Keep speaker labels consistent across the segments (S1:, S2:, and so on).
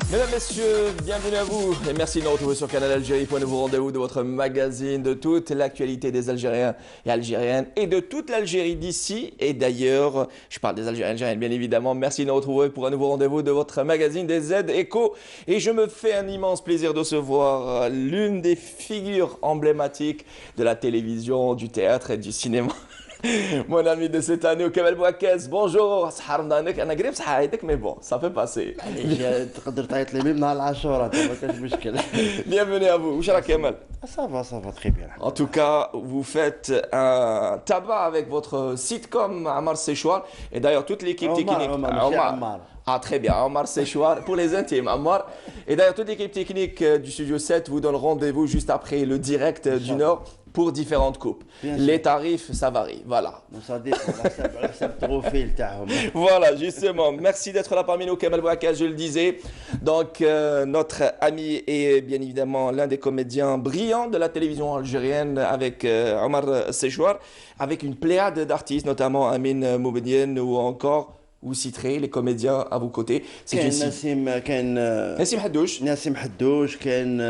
S1: Mesdames, Messieurs, bienvenue à vous et merci de nous retrouver sur Canal Algérie pour un nouveau rendez-vous de votre magazine de toute l'actualité des Algériens et Algériennes et de toute l'Algérie d'ici et d'ailleurs. Je parle des Algériens et Algériennes bien évidemment. Merci de nous retrouver pour un nouveau rendez-vous de votre magazine des Z-Echo et je me fais un immense plaisir de recevoir l'une des figures emblématiques de la télévision, du théâtre et du cinéma. Mon ami de cette année, Kamel Bouakez, bonjour. Mais bon, ça peut passer. Bienvenue à vous.
S2: Ça va très bien.
S1: En tout cas, vous faites un tabac avec votre sitcom Ammar Séchouar. Et d'ailleurs, toute l'équipe technique. Ah, très bien, Ammar Séchouar pour les intimes, Ammar. Et d'ailleurs, toute l'équipe technique du Studio 7 vous donne rendez-vous juste après le direct du Nord pour différentes coupes. Les tarifs, ça varie, voilà. Voilà, justement. Merci d'être là parmi nous, Kamel Bouakez, je le disais. Donc, notre ami est bien évidemment l'un des comédiens brillants de la télévision algérienne avec Ammar Séchouar, avec une pléiade d'artistes, notamment Amine Moubedien ou encore vous citerez les comédiens à vos côtés.
S2: C'est Nassim
S1: Hadouche.
S2: Nassim Hadouche, كان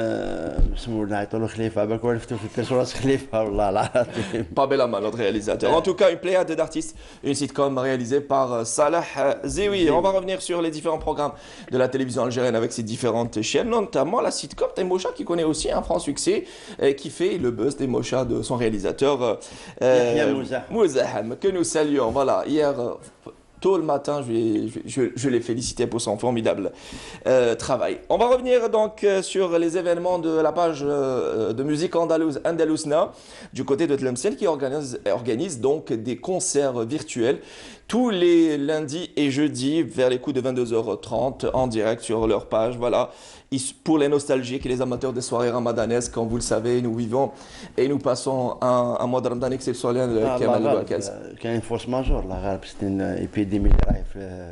S2: اسمه نعيطوا له خليفه بالك عرفتو في البيرسوناج خليفه والله العظيم.
S1: Pas Belama, notre réalisateur. En tout cas, une pléiade d'artistes, une sitcom réalisée par Salah Zewi. On va revenir sur les différents programmes de la télévision algérienne avec ses différentes chaînes, notamment la sitcom Taïmocha qui connaît aussi un franc succès, qui fait le buzz des Mocha de son réalisateur Mouzaham, que nous saluons. Voilà, hier. Tôt le matin, je l'ai félicité pour son formidable travail. On va revenir donc sur les événements de la page de musique Andalusna du côté de Tlemcen qui organise donc des concerts virtuels tous les lundis et jeudis vers les coups de 22h30 en direct sur leur page. Voilà. Pour les nostalgiques et les amateurs des soirées ramadanesques, comme vous le savez, nous vivons et nous passons un mois de Ramadan exceptionnel.
S2: Kamel Bouakez. كاين une force majeure لا غالب c'est une épidémie اللي راهي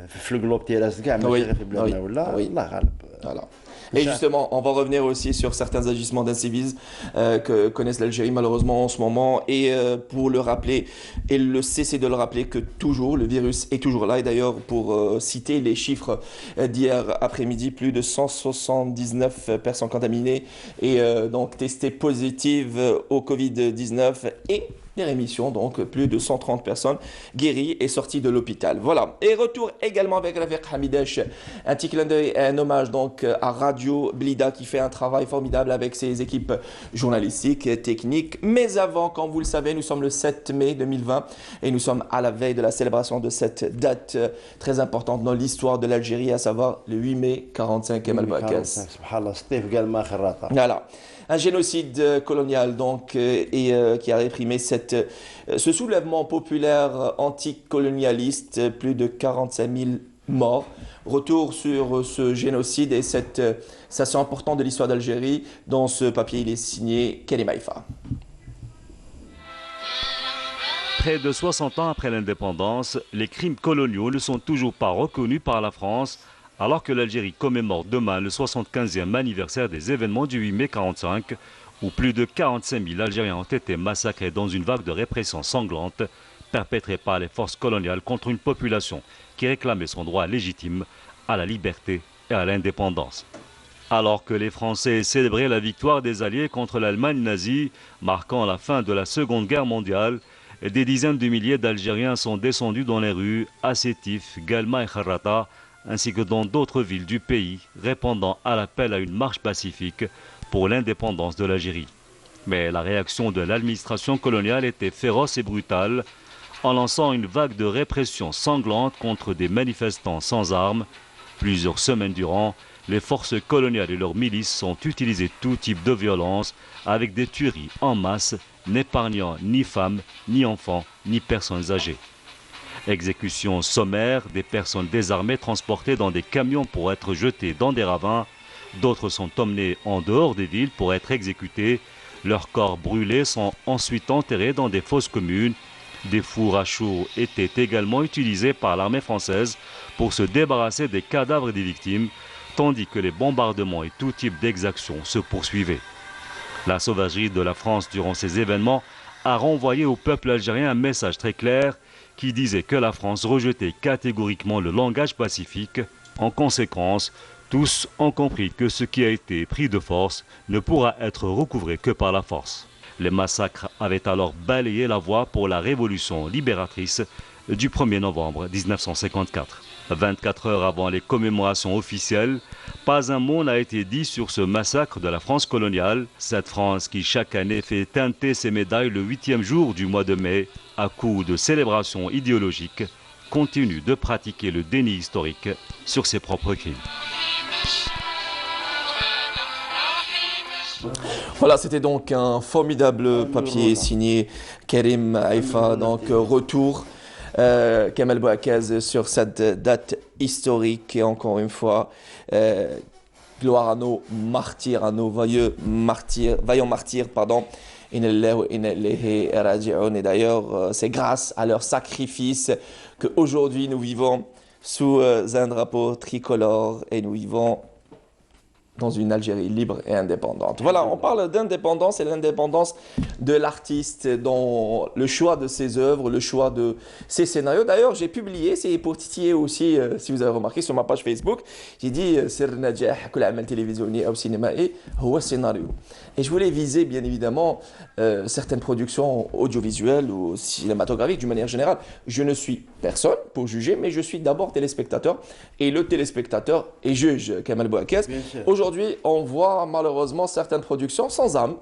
S2: في الجلوب تيراس كاع ماشي غير في بلادنا ولا الله غالب.
S1: Voilà. Et justement, on va revenir aussi sur certains agissements d'incivisme que connaissent l'Algérie malheureusement en ce moment. Et pour le rappeler, et le cesser de le rappeler que toujours, le virus est toujours là. Et d'ailleurs, pour citer les chiffres d'hier après-midi, plus de 179 personnes contaminées et donc testées positives au Covid-19 et des rémissions, donc plus de 130 personnes guéries et sorties de l'hôpital. Voilà. Et retour également avec Rafiq Hamidesh, un petit clin d'œil et un hommage donc à Radio Blida qui fait un travail formidable avec ses équipes journalistiques, techniques. Mais avant, comme vous le savez, nous sommes le 7 mai 2020 et nous sommes à la veille de la célébration de cette date très importante dans l'histoire de l'Algérie, à savoir le 8 mai 45 Kamel Bouakez. Voilà. Un génocide colonial donc et qui a réprimé ce soulèvement populaire anticolonialiste, plus de 45 000 morts. Retour sur ce génocide et cette station importante de l'histoire d'Algérie. Dans ce papier, il est signé Karim Haïfa.
S3: Près de 60 ans après l'indépendance, les crimes coloniaux ne sont toujours pas reconnus par la France, alors que l'Algérie commémore demain le 75e anniversaire des événements du 8 mai 1945, où plus de 45 000 Algériens ont été massacrés dans une vague de répression sanglante perpétrée par les forces coloniales contre une population qui réclamait son droit légitime à la liberté et à l'indépendance. Alors que les Français célébraient la victoire des Alliés contre l'Allemagne nazie, marquant la fin de la Seconde Guerre mondiale, des dizaines de milliers d'Algériens sont descendus dans les rues à Sétif, Galma et Kharrata, ainsi que dans d'autres villes du pays, répondant à l'appel à une marche pacifique pour l'indépendance de l'Algérie. Mais la réaction de l'administration coloniale était féroce et brutale, en lançant une vague de répression sanglante contre des manifestants sans armes. Plusieurs semaines durant, les forces coloniales et leurs milices ont utilisé tout type de violence, avec des tueries en masse, n'épargnant ni femmes, ni enfants, ni personnes âgées. Exécutions sommaires, des personnes désarmées transportées dans des camions pour être jetées dans des ravins. D'autres sont emmenés en dehors des villes pour être exécutés. Leurs corps brûlés sont ensuite enterrés dans des fosses communes. Des fours à chaud étaient également utilisés par l'armée française pour se débarrasser des cadavres des victimes, tandis que les bombardements et tout type d'exactions se poursuivaient. La sauvagerie de la France durant ces événements a renvoyé au peuple algérien un message très clair qui disait que la France rejetait catégoriquement le langage pacifique. En conséquence, tous ont compris que ce qui a été pris de force ne pourra être recouvré que par la force. Les massacres avaient alors balayé la voie pour la révolution libératrice du 1er novembre 1954. 24 heures avant les commémorations officielles, pas un mot n'a été dit sur ce massacre de la France coloniale. Cette France qui chaque année fait teinter ses médailles le 8e jour du mois de mai, à coup de célébrations idéologiques, continue de pratiquer le déni historique sur ses propres crimes.
S1: Voilà, c'était donc un formidable papier signé Karim Haïfa, donc retour. Kamel Bouakaz sur cette date historique et encore une fois, gloire à nos martyrs, à nos vaillants martyrs, pardon. Et d'ailleurs, c'est grâce à leur sacrifice qu'aujourd'hui nous vivons sous un drapeau tricolore et nous vivons dans une Algérie libre et indépendante. Voilà, on parle d'indépendance et l'indépendance de l'artiste dans le choix de ses œuvres, le choix de ses scénarios. D'ailleurs, j'ai publié, c'est pour titiller aussi, si vous avez remarqué, sur ma page Facebook, j'ai dit « Sir Najah, kul amal télévisionnel ou cinémaï, huwa scénario ». Et je voulais viser, bien évidemment, certaines productions audiovisuelles ou cinématographiques, d'une manière générale. Je ne suis personne pour juger, mais je suis d'abord téléspectateur. Et le téléspectateur est juge, Kamel Bouakaz. Aujourd'hui, on voit malheureusement certaines productions sans âme.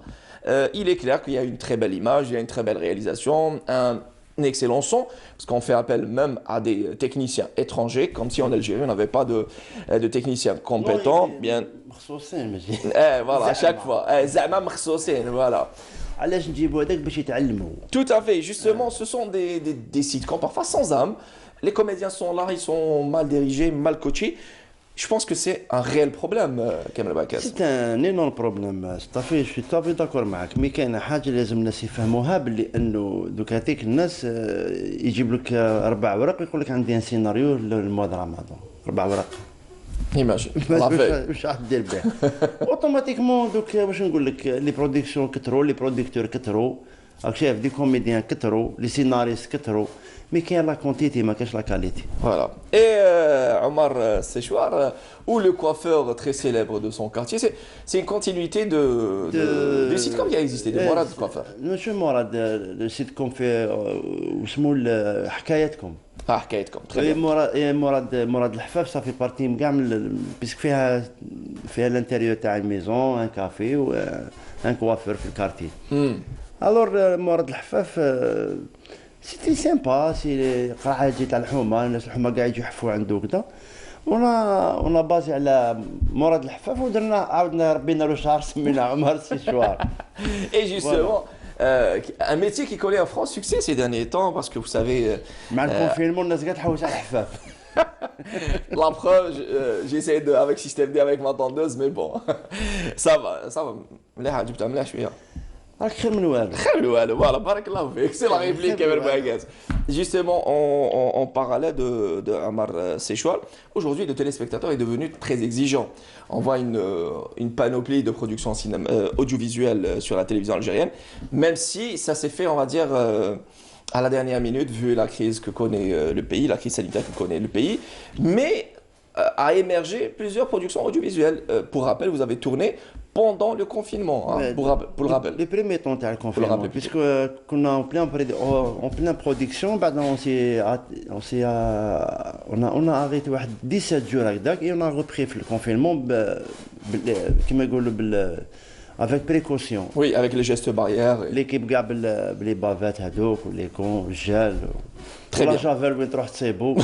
S1: Il est clair qu'il y a une très belle image, il y a une très belle réalisation, un excellent son, parce qu'on fait appel même à des techniciens étrangers, comme si en Algérie on n'avait pas de techniciens compétents. Bien. Voilà, à chaque fois. Voilà. Tout à fait. Justement, ce sont des sitcoms parfois sans âme. Les comédiens sont là, ils sont mal dirigés, mal coachés. Je pense que c'est un réel problème, Kamel Bouakaz.
S2: C'est un énorme problème. Je suis tout à fait d'accord معك. مي كاينه حاجه لازم الناس يفهموها باللي انه دوك هذيك الناس يجيب لك 4 ورق يقول لك عندي ان سيناريو للموا د رمضان 4 ورق.
S1: Imagine.
S2: واش راح دير به؟ اوتوماتيكمون دوك واش نقول لك لي برودكسيون كثروا لي برودكتور كثروا راك شايف دي كوميديان كثروا لي سيناريست كثروا mais qu'il y a la quantité, mais qu'il y a la qualité.
S1: Voilà. Et Omar Séchouar, ou le coiffeur très célèbre de son quartier, c'est une continuité de sitcom qui a existé, de Morad Coiffeur.
S2: مش مراد السيتكوم في واسمه حكايتكم.
S1: حكايتكم. très bien.
S2: مراد الحفاف صافي بارتي كاع بيسك فيها الانتيريور تاع الميزون ان كافي و ان كوافور في الكارتي. الور مراد الحفاف سيتي سامبا سي قرعه جيت تاع الحومه الناس الحومه كاع يجوا يحفوا عنده كذا ونا بازي على مراد الحفاف ودرنا عاودنا ربينا له شهر سمينا عمر سيشوار.
S1: Et justement, un métier qui connaît en France succès ces derniers temps parce que vous savez.
S2: مع الكونفينمون الناس قاعد تحوس على الحفاف.
S1: La preuve, j'essaie avec système D avec ma tendeuse, mais bon, ça va. مليحه جبتها مليح شويه.
S2: خير من والو.
S1: خير من والو, voilà, barakallahu fik. C'est la réplique Kamel Bouakaz. Justement, en parallèle de Omar Séchouar, aujourd'hui le téléspectateur est devenu très exigeant. On voit une panoplie de productions audiovisuelles sur la télévision algérienne, même si ça s'est fait, on va dire, à la dernière minute, vu la crise que connaît le pays, la crise sanitaire que connaît le pays, mais a émergé plusieurs productions audiovisuelles. Pour rappel, vous avez tourné pendant le confinement, hein, pour le rappel.
S2: Les premiers temps de confinement, puisque qu'on a en pleine production, on a arrêté 17 jours et on a repris le confinement, avec précaution.
S1: Oui, avec les gestes barrières.
S2: L'équipe gab les bavettes, les cons, le gel.
S1: Très bien.
S2: La javel, on trouve c'est beau.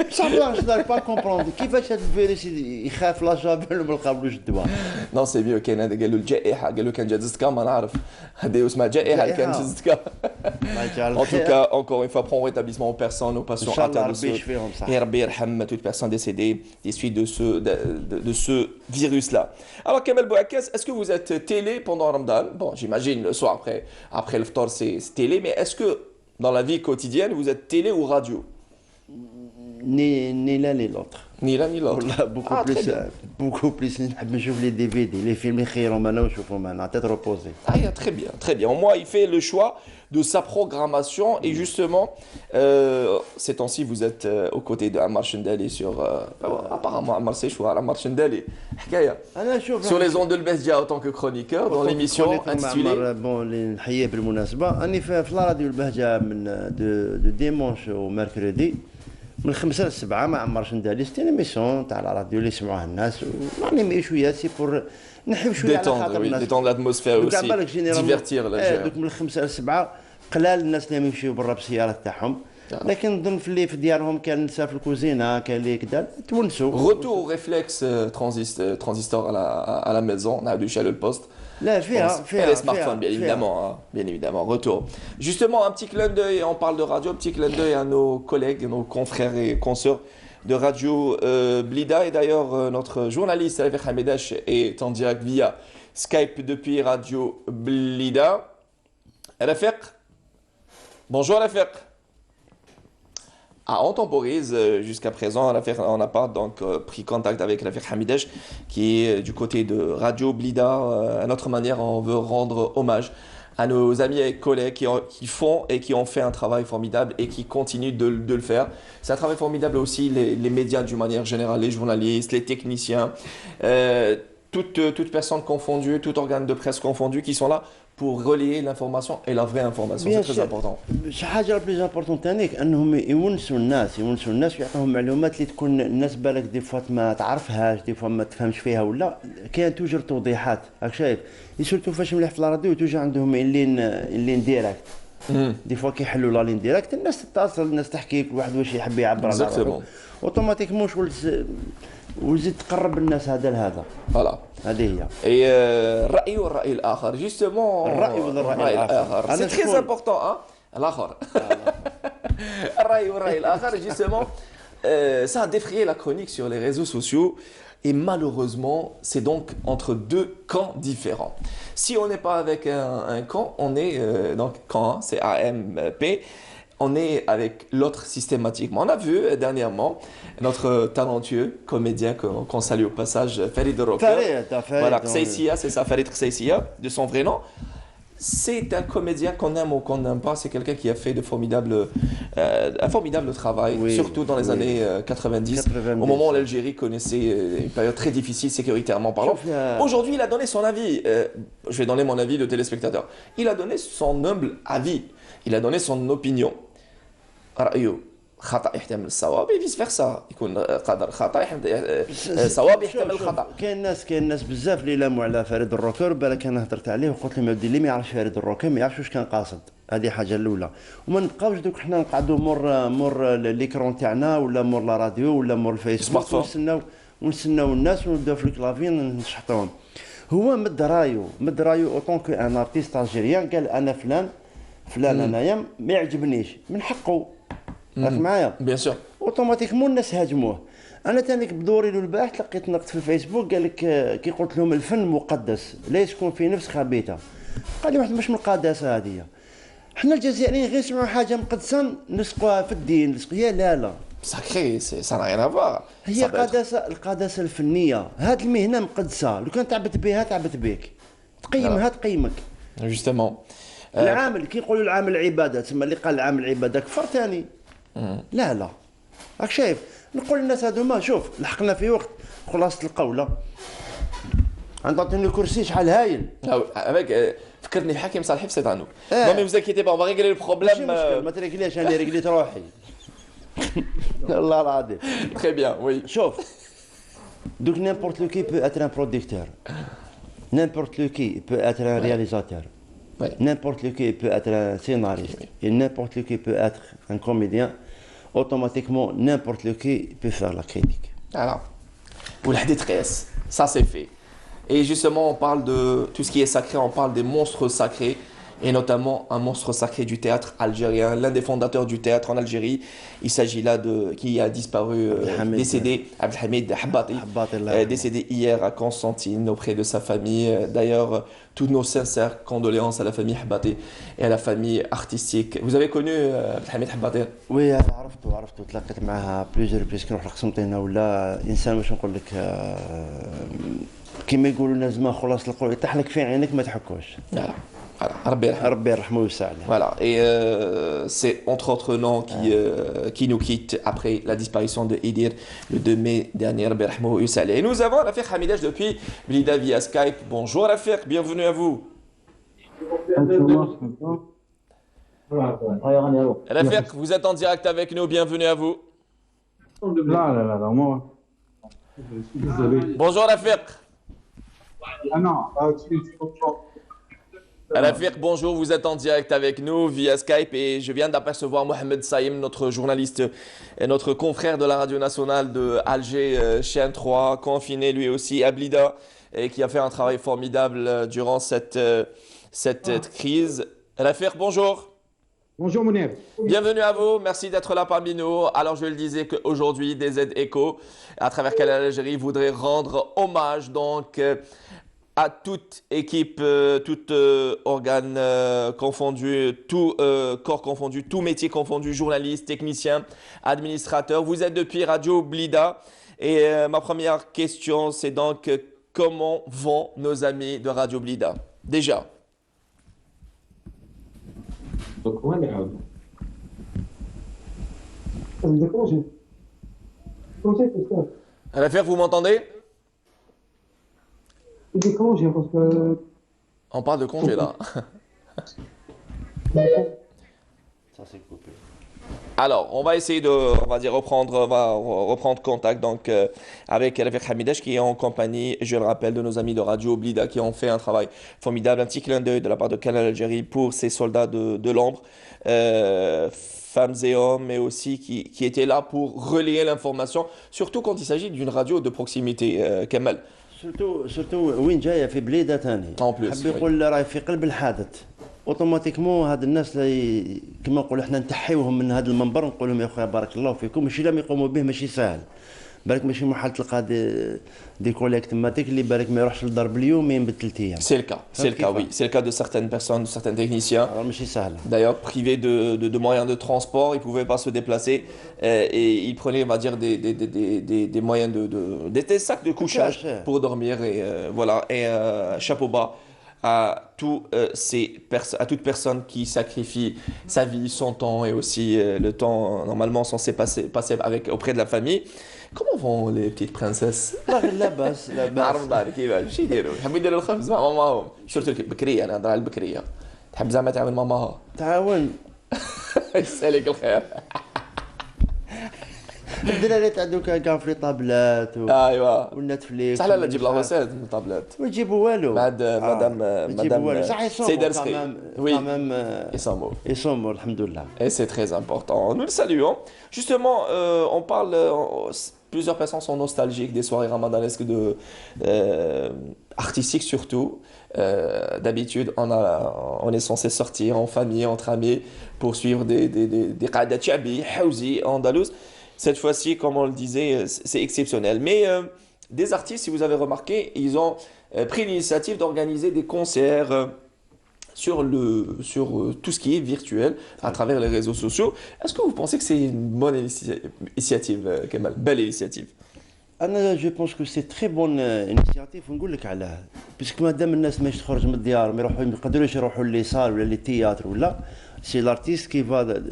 S2: صافي je n'arrive pas à comprendre كيفاش هذا الفيروس يخاف لا جابل وما لقاولوش الدواء.
S1: نو سي بيو كاين هذا قالوا الجائحه قالوا كان جات زدكا ما نعرف هذه اسمها جائحه كان جات زدكا. En tout cas, encore une fois, prends rétablissement aux personnes, aux patients atteints de ce et Rabbi yarham toute personne décédée des suites de ce virus-là. Alors, Kamel Bouakas, est-ce que vous êtes télé pendant Ramadan? Bon, j'imagine le soir après le ftar, c'est télé, mais est-ce que dans la vie quotidienne, vous êtes télé ou radio?
S2: Ni l'un ni l'autre.
S1: Ni l'un ni l'autre.
S2: Beaucoup plus. نحب نشوف les DVD, les films اللي خيرهم انا ونشوفهم انا tête reposée.
S1: Ah, très bien, très bien. Moi, il fait le choix de sa programmation et justement, ces temps-ci, vous êtes aux côtés de Ammar Chendali sur... apparemment, Ammar c'est choix, Ammar Chendali. Sur les ondes de l'Bezdia en tant que chroniqueur dans l'émission intitulée...
S2: Bon, نحييه بالمناسبة. أني في لا راديو البهجة من دو ديمونش و ميركريدي من 5 ل 7 مع عمار شندالي ستي ميسيون تاع لا راديو اللي يسمعوها الناس ونعمي شويه سي بور نحب شويه على خاطر الناس
S1: ديتوند لاتموسفير اوسي ديفيرتير لا
S2: دوك من 5 ل 7 قلال الناس اللي يمشيو برا بالسيارات تاعهم لكن نظن في اللي في ديارهم كان نساء في الكوزينه كان اللي كذا تونسوا
S1: retour réflexe transistor à la maison on a du chez le poste.
S2: لا فيها
S1: les smartphones bien évidemment retour. Justement un petit clin d'œil, on parle de radio, un petit clin d'œil à nos collègues, nos confrères et consoeurs de radio Blida et d'ailleurs notre journaliste Alfred Hamidash est en direct via Skype depuis Radio Blida. Rafik, bonjour Rafik. Ah, on temporise jusqu'à présent. On n'a pas donc pris contact avec Rafik Hamidash qui est du côté de Radio Blida. À notre manière, on veut rendre hommage à nos amis et collègues qui font et qui ont fait un travail formidable et qui continuent de le faire. C'est un travail formidable aussi, les médias d'une manière générale, les journalistes, les techniciens, toute personne confondue, tout organe de presse confondu qui sont là pour relayer l'information et la vraie information. C'est très important.
S2: شي حاجه بليز امبورطون ثانيك انهم يونسوا الناس ويعطيهم معلومات اللي تكون الناس بالك دي فوا ما تعرفهاش دي فوا ما تفهمش فيها ولا كاين توجر توضيحات راك شايف سورتو فاش مليح في لا راديو توجر عندهم اللين ديريكت دي فوا كيحلوا لا لين ديريكت الناس تتصل الناس تحكي كل واحد واش يحب يعبر على روحه اوتوماتيكمون وزيد تقرب الناس هذا لهذا.
S1: فوالا
S2: هذه
S1: هي. الرأي والرأي الآخر جوستومون
S2: الرأي الآخر
S1: سي تري امبورطون الآخر الرأي والرأي الآخر جوستومون ça a défrayé la chronique sur les réseaux sociaux et malheureusement c'est donc entre deux camps différents. Si on n'est pas avec un camp, on est donc camp, c'est AMP. On est avec l'autre systématiquement. On a vu dernièrement notre talentueux comédien qu'on salue au passage, Farid Rocker. Voilà, Kseysia, c'est ça, Farid Kseysia, de son vrai nom. C'est un comédien qu'on aime ou qu'on n'aime pas. C'est quelqu'un qui a fait un formidable travail, surtout dans les années 90, au moment où l'Algérie connaissait une période très difficile sécuritairement parlant. Aujourd'hui, il a donné son avis. Je vais donner mon avis de téléspectateur. Il a donné son humble avis. Il a donné son opinion. رأيه خطأ يحتمل الصواب فيس فيرسا يكون قدر خطأ يحتمل صواب يحتمل الخطأ.
S2: كاين ناس بزاف اللي لاموا على فريد الروكر بالك انا هضرت عليه وقلت لهم اللي ما يعرفش فريد الروكر ما يعرفش واش كان قاصد. هذه حاجه الاولى وما نبقاوش دوك حنا نقعدوا مور ليكرون تاعنا ولا مور لا راديو ولا مور الفيسبوك ونستناو الناس ونبداو في الكلافين نشحطوهم. هو مد رايو اوطون كو ان ارتيست الجيريان قال انا فلان انايا ما يعجبنيش من حقه. راك معايا؟
S1: بيان سور.
S2: اوتوماتيكمون الناس هاجموه. انا تانيك بدوري له البارح تلقيت نقد في الفيسبوك قال لك كي قلت لهم الفن مقدس لا يسكن في نفس خبيثه. قال لي واحد مش من القداسه هذه. حنا الجزائريين غير نسمعوا حاجه مقدسه نلصقوها في الدين نلصقوها لا
S1: ساكري سا نا ريان افوار.
S2: هي القداسه الفنيه. هاد المهنه مقدسه لو كان تعبت بها تعبت بك تقيمها تقيمك.
S1: جوستومون
S2: العامل كي يقولوا العامل العباده تسمى اللي قال العامل العباده كفر ثاني. لا راك شايف نقول للناس هذوما شوف لحقنا في وقت خلاصه القوله عطاتني كرسي شحال هايل
S1: avec فكرني بحكيم صالح في عنه non mais vous inquiétez pas on va régler le problème
S2: ما تريقليش انا ريقليت روحي الله العظيم
S1: très bien oui
S2: شوف دوك n'importe lequel peut être un producteur n'importe lequel peut être un réalisateur n'importe lequel peut être un scénariste et n'importe lequel peut être un comédien automatiquement, n'importe lequel peut faire la critique.
S1: Voilà. Ou la détresse, ça c'est fait. Et justement, on parle de tout ce qui est sacré, on parle des monstres sacrés, et notamment un monstre sacré du théâtre algérien, l'un des fondateurs du théâtre en Algérie. Il s'agit là de qui a disparu, décédé, Abdelhamid Habbati, décédé hier à Constantine auprès de sa famille. D'ailleurs, toutes nos sincères condoléances à la famille Habbati et à la famille artistique. Vous avez connu Abdelhamid Habbati?
S2: وي عرفته تلاقيت معاه بليزيور ريبريس كي نروح لقسنطينه ولا انسان واش نقول لك كيما يقولوا الناس ما خلاص القول يطيح لك في عينك ما تحكوش. ربي يرحمه ويوسع عليه.
S1: Voilà, et c'est entre autres noms qui nous quittent après la disparition de Idir le 2 mai dernier. Rabbi yarhamou wa yusa alayh. Et nous avons Rafiq Hamidash depuis Blida via Skype. Bonjour Rafiq, bienvenue à vous. Rafiq, vous êtes en direct avec nous, bienvenue à vous. Bonjour Rafiq. Rafiq, bonjour, vous êtes en direct avec nous via Skype et je viens d'apercevoir Mohamed Saïm, notre journaliste et notre confrère de la radio nationale de Alger, Chien 3, confiné lui aussi à Blida et qui a fait un travail formidable durant cette crise. Rafiq, bonjour.
S4: Bonjour Mounir.
S1: Bienvenue à vous, merci d'être là parmi nous. Alors je le disais qu'aujourd'hui, DZ Echo, à travers Canal Algérie, voudrait rendre hommage donc à toute équipe, tout organe confondu, tout corps confondu, tout métier confondu, journaliste, technicien, administrateur. Vous êtes depuis Radio Blida et ma première question c'est donc comment vont nos amis de Radio Blida déjà? Rafiq, vous m'entendez? On parle de congé là.
S2: Ça c'est coupé.
S1: Alors, on va essayer de, reprendre contact donc avec Rafiq Hamidash qui est en compagnie, je le rappelle, de nos amis de Radio Blida qui ont fait un travail formidable, un petit clin d'œil de la part de Canal Algérie pour ces soldats de l'ombre, femmes et hommes, mais aussi qui étaient là pour relayer l'information, surtout quand il s'agit d'une radio de proximité, Kamal.
S2: surtout وين جايه في بليده ثاني.
S1: En plus,
S2: حاب يقول راهي في قلب الحادث. اوتوماتيكمون هاد الناس كما نقولوا احنا نتحيوهم من هذا المنبر نقول لهم يا خويا بارك الله فيكم ماشي لم يقوموا به ماشي سهل. بالك ماشي محال تلقى دي كوليك تماتيك اللي بالك ما يروحش للضرب اليوم ينبت 3 ايام.
S1: C'est le cas, oui. C'est le cas de certaines personnes, de certains techniciens.
S2: ماشي سهل.
S1: D'ailleurs, privés de moyens de transport, ils ne pouvaient pas se déplacer et ils prenaient, on va dire, des moyens des sacs de couchage pour dormir. Et voilà, et chapeau bas à toute personne qui sacrifie sa vie, son temps et aussi le temps normalement censé passer auprès de la famille. Comment vont les petites princesses؟
S2: لاباس
S1: نعرف دارك كيفاش واش يديروا؟ يحبوا يديروا الخبز مع ماماهم، شرط البكريه انا نهضر على البكريه. تحب زعما تعاون ماماها؟
S2: تعاون.
S1: يسالك الخير.
S2: الدراري تعدوا كاع في طابلات
S1: ايوا
S2: والنتفليكس.
S1: صح لا تجيب لافاسات من الطابلات.
S2: ما يجيبوا والو.
S1: بعد مدام
S2: سيدة
S1: Rsky. Oui, ils sont morts,
S2: alhamdoulilah.
S1: Et c'est très important. Nous le saluons. Justement, on parle, plusieurs personnes sont nostalgiques des soirées ramadanesques artistiques surtout. D'habitude, on est censé sortir en famille, entre amis, pour suivre des qadat chabi, hawzi, andalous. Cette fois-ci, comme on le disait, c'est exceptionnel. Mais des artistes, si vous avez remarqué, ils ont pris l'initiative d'organiser des concerts sur tout ce qui est virtuel à travers les réseaux sociaux. Est-ce que vous pensez que c'est une bonne initiative, Kemal? Belle initiative?
S2: Je pense que c'est très bonne initiative ونقول لك علاه باسكو مادام الناس ماش تخرج من الديار ما يقدروش يروحوا لي صال ولا لي تياتر ولا سي لارتيست كي فا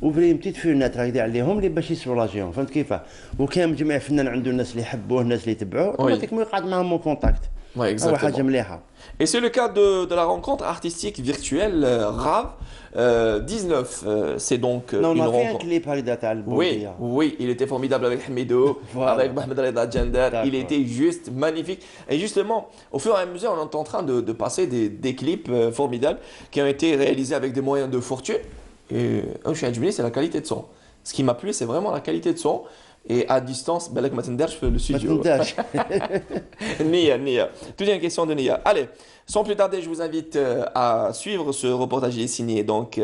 S2: اوفري بتيت فينات هكذا عليهم اللي باش يسولاجيهم فهمت كيفاه وكان مجمع فنان عنده الناس اللي يحبوه الناس اللي يتبعوه اوتوماتيكمون يقعد معاهم اون كونتاكت.
S1: Ouais, exactement. Et c'est le cas de la rencontre artistique virtuelle RAV 19. C'est donc
S2: une
S1: rencontre.
S2: Oui,
S1: oui, il était formidable avec Hamido, avec Mohamed Reda Djender. Il était juste magnifique. Et justement, au fur et à mesure, on est en train de passer des clips formidables qui ont été réalisés avec des moyens de fortune. Et c'est la qualité de son. Ce qui m'a plu, c'est vraiment la qualité de son. Et à distance, ben là, que je fais le studio. Nia. Tout est une question de Nia. Allez, sans plus tarder, je vous invite à suivre ce reportage. Il est signé donc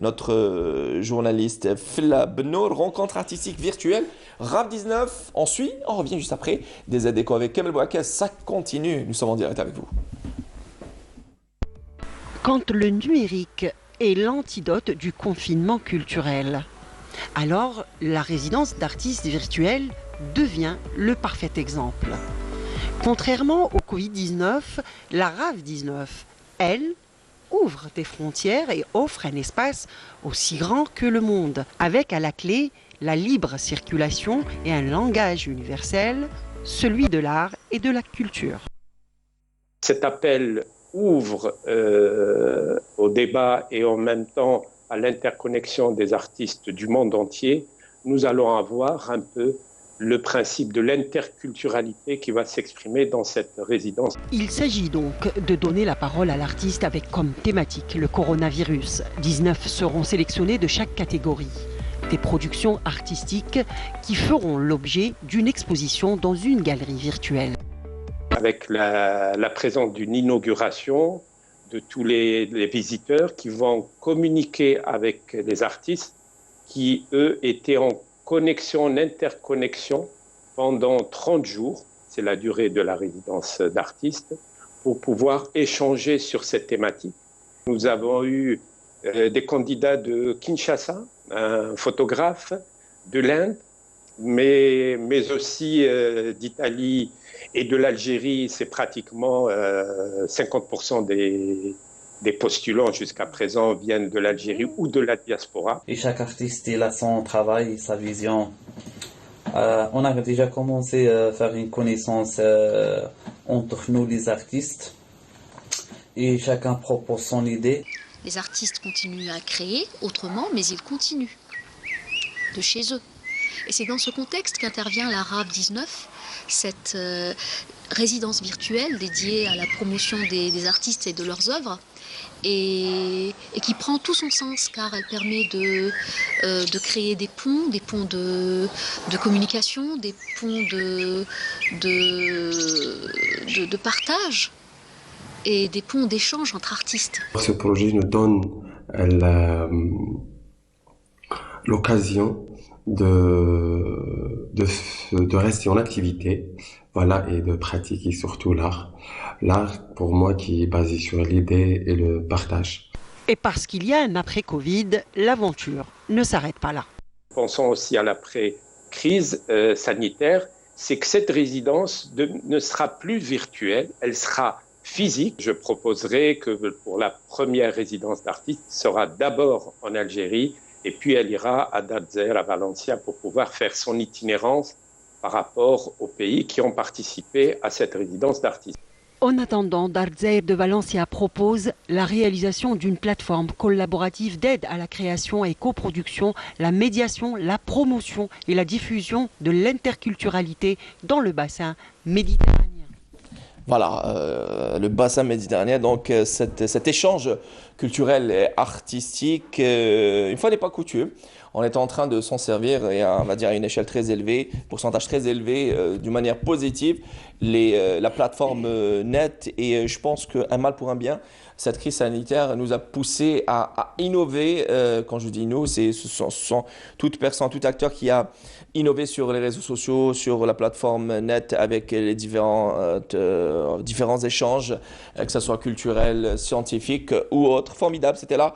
S1: notre journaliste Fla Benour, rencontre artistique virtuelle, RAV 19. On suit, on revient juste après. Des ADECO avec Kamel Bouakaz, ça continue. Nous sommes en direct avec vous.
S4: Quand le numérique est l'antidote du confinement culturel, alors la résidence d'artistes virtuels devient le parfait exemple. Contrairement au Covid-19, la RAV19, elle, ouvre des frontières et offre un espace aussi grand que le monde, avec à la clé la libre circulation et un langage universel, celui de l'art et de la culture.
S5: Cet appel ouvre au débat et en même temps à l'interconnexion des artistes du monde entier. Nous allons avoir un peu le principe de l'interculturalité qui va s'exprimer dans cette résidence.
S4: Il s'agit donc de donner la parole à l'artiste avec comme thématique le coronavirus. 19 seront sélectionnés de chaque catégorie. Des productions artistiques qui feront l'objet d'une exposition dans une galerie virtuelle.
S5: Avec la présence d'une inauguration de tous les visiteurs qui vont communiquer avec les artistes qui, eux, étaient en connexion, en interconnexion pendant 30 jours, c'est la durée de la résidence d'artistes, pour pouvoir échanger sur cette thématique. Nous avons eu des candidats de Kinshasa, un photographe, de l'Inde, mais aussi d'Italie et de l'Algérie. C'est pratiquement 50% des postulants jusqu'à présent viennent de l'Algérie ou de la diaspora.
S6: Et chaque artiste, il a son travail, sa vision. On a déjà commencé à faire une connaissance entre nous, les artistes, et chacun propose son idée.
S7: Les artistes continuent à créer autrement, mais ils continuent de chez eux. Et c'est dans ce contexte qu'intervient la RAV 19, cette résidence virtuelle dédiée à la promotion des artistes et de leurs œuvres, et qui prend tout son sens, car elle permet de créer des ponts de communication, des ponts de partage et des ponts d'échange entre artistes.
S8: Ce projet nous donne l'occasion de rester en activité, voilà, et de pratiquer surtout l'art. L'art, pour moi, qui est basé sur l'idée et le partage.
S4: Et parce qu'il y a un après-Covid, l'aventure ne s'arrête pas là.
S5: Pensons aussi à l'après-crise sanitaire, c'est que cette résidence ne sera plus virtuelle, elle sera physique. Je proposerai que pour la première résidence d'artiste sera d'abord en Algérie, et puis elle ira à Dadzer, à Valencia, pour pouvoir faire son itinérance par rapport aux pays qui ont participé à cette résidence d'artistes.
S4: En attendant, Dadzer de Valencia propose la réalisation d'une plateforme collaborative d'aide à la création et coproduction, la médiation, la promotion et la diffusion de l'interculturalité dans le bassin méditerranéen.
S1: Voilà, le bassin méditerranéen, donc cet échange culturel et artistique, une fois n'est pas coutume, on est en train de s'en servir, et on va dire à une échelle très élevée, pourcentage très élevé, d'une manière positive, la plateforme net, et je pense qu'un mal pour un bien, cette crise sanitaire nous a poussé à innover. Quand je dis nous, ce sont toute personne, tout acteur qui a innové sur les réseaux sociaux, sur la plateforme net, avec les différents échanges, que ce soit culturel, scientifique ou autre. Formidable, c'était là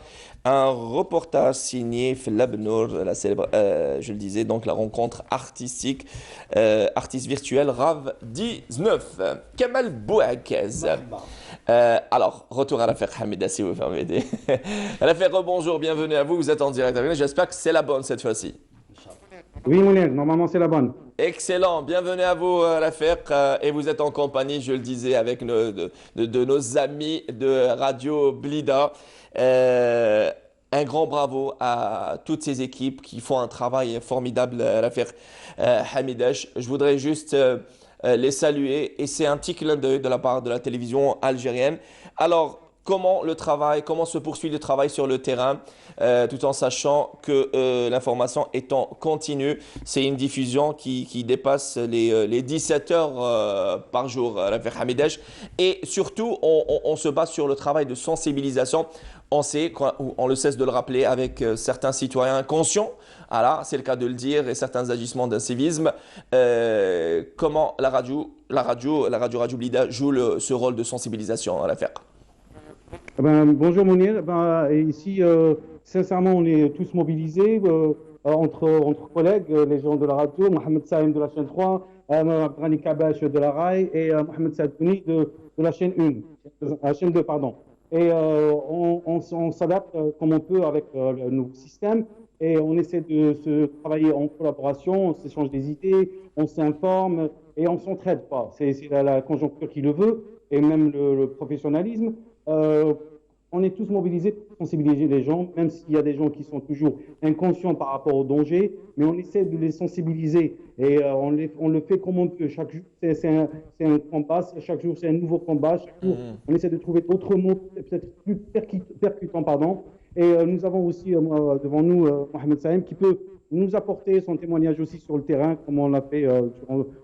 S1: un reportage signé Fla Benour, la célèbre, je le disais, donc la rencontre artistique, artiste virtuel RAV 19. Kamel Bouakaz. Alors, retour à l'affaire Hamida, si vous permettez. L'affaire, rebonjour, bienvenue à vous, vous êtes en direct avec nous. J'espère que c'est la bonne cette fois-ci.
S9: Oui, Mounir, normalement c'est la bonne.
S1: Excellent, bienvenue à vous l'affaire, et vous êtes en compagnie, je le disais, avec de nos amis de Radio Blida. Un grand bravo à toutes ces équipes qui font un travail formidable à l'affaire Hamidash. Je voudrais juste les saluer, et c'est un petit clin d'œil de la part de la télévision algérienne. Alors, comment se poursuit le travail sur le terrain, tout en sachant que l'information étant continue, c'est une diffusion qui dépasse les 17 heures par jour, Hamidesh. Et surtout, on se base sur le travail de sensibilisation. On sait, on le cesse de le rappeler, avec certains citoyens conscients, voilà, c'est le cas de le dire, et certains agissements d'incivisme, comment la radio Blida joue ce rôle de sensibilisation à l'affaire.
S9: Bonjour Mounir. Ici, sincèrement, on est tous mobilisés entre collègues, les gens de la radio, Mohamed Saïm de la chaîne 3, Abdrani Kabash de la RAI et Mohamed Sadouni de la chaîne 1, chaîne 2, pardon. Et on s'adapte comme on peut avec le nouveau système et on essaie de se travailler en collaboration, on s'échange des idées, on s'informe et on s'entraide pas. C'est la conjoncture qui le veut et même le professionnalisme. On est tous mobilisés pour sensibiliser les gens, même s'il y a des gens qui sont toujours inconscients par rapport au danger, mais on essaie de les sensibiliser et on le fait comme on peut. Chaque jour, c'est un combat, chaque jour, c'est un nouveau combat. Chaque jour, on essaie de trouver d'autres mots, peut-être plus percutants, pardon. Et nous avons aussi devant nous Mohamed Saïm qui peut nous apporter son témoignage aussi sur le terrain, comme on l'a fait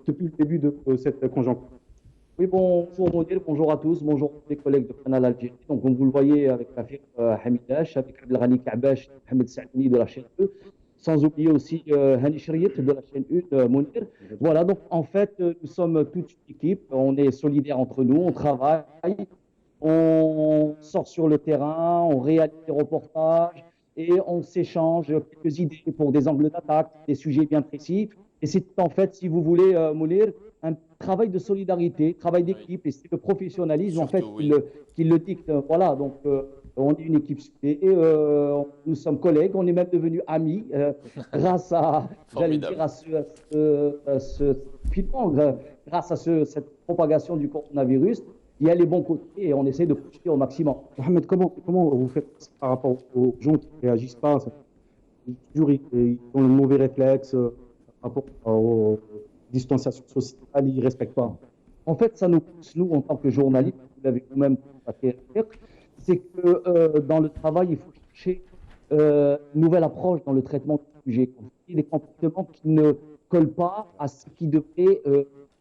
S9: depuis le début de cette conjoncture.
S10: Oui, bonjour Mounir, bonjour à tous, bonjour les collègues de Canal Algérie. Donc, comme vous le voyez avec Rafik Hamidash, avec Abdelghani Ka'bash, Mohamed Sadouni de la chaîne 2, sans oublier aussi Hani Chriet de la chaîne 1, Mounir. Voilà, donc en fait, nous sommes toute une équipe, on est solidaires entre nous, on travaille, on sort sur le terrain, on réalise des reportages et on s'échange quelques idées pour des angles d'attaque, des sujets bien précis. Et c'est en fait, si vous voulez, Mounir, un travail de solidarité, travail d'équipe, et c'est le professionnalisme surtout, en fait qui le dicte. Voilà, donc on est une équipe soudée, nous sommes collègues, on est même devenus amis grâce à, j'allais dire, à grâce à cette propagation du coronavirus. Il y a les bons côtés et on essaie de pousser au maximum.
S9: Mohamed, comment vous faites par rapport aux gens qui ne réagissent pas? Toujours, ils ont le mauvais réflexe par rapport aux distanciation sociale, ils ne respectent pas.
S10: En fait, ça nous pousse, nous, en tant que journalistes, vous l'avez vous-même constaté, c'est que dans le travail, il faut chercher une nouvelle approche dans le traitement du sujet. Des comportements qui ne collent pas à ce qui devrait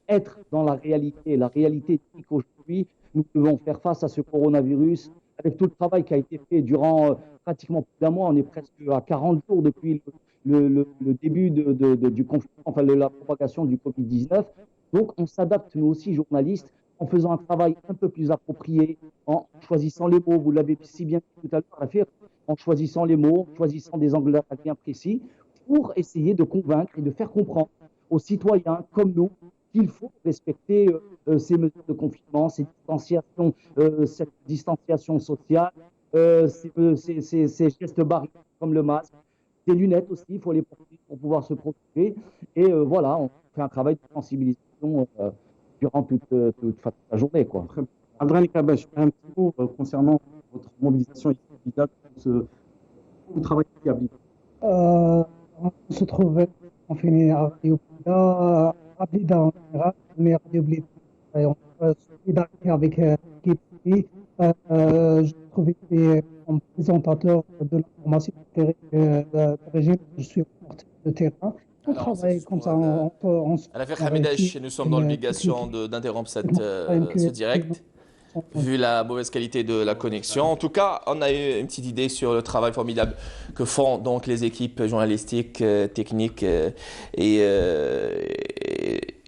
S10: être dans la réalité. La réalité dit qu'aujourd'hui, nous devons faire face à ce coronavirus avec tout le travail qui a été fait durant pratiquement plus d'un mois. On est presque à 40 jours depuis le début du confinement, enfin la propagation du Covid-19. Donc, on s'adapte, nous aussi, journalistes, en faisant un travail un peu plus approprié, en choisissant les mots, vous l'avez si bien dit tout à l'heure, en choisissant les mots, en choisissant des angles d'attaque bien précis, pour essayer de convaincre et de faire comprendre aux citoyens comme nous qu'il faut respecter ces mesures de confinement, cette distanciation sociale, ces gestes barrières comme le masque. Des lunettes aussi, il faut les porter pour pouvoir se protéger. Et voilà, on fait un travail de sensibilisation durant toute la journée.
S9: Abdrani Kabash, un petit mot concernant votre mobilisation et le travail qui a
S11: on se trouve confiné à Radio Blida en général, mais Radio Blida, on se solidarité avec l'équipe. Je trouvais que comme présentateur de l'information de la région, je suis reporter de terrain. On travaille comme ça.
S1: À l'affaire Hamidash, nous sommes dans l'obligation d'interrompre ce direct, vu la mauvaise qualité de la connexion. En tout cas, on a eu une petite idée sur le travail formidable que font donc les équipes journalistiques, techniques et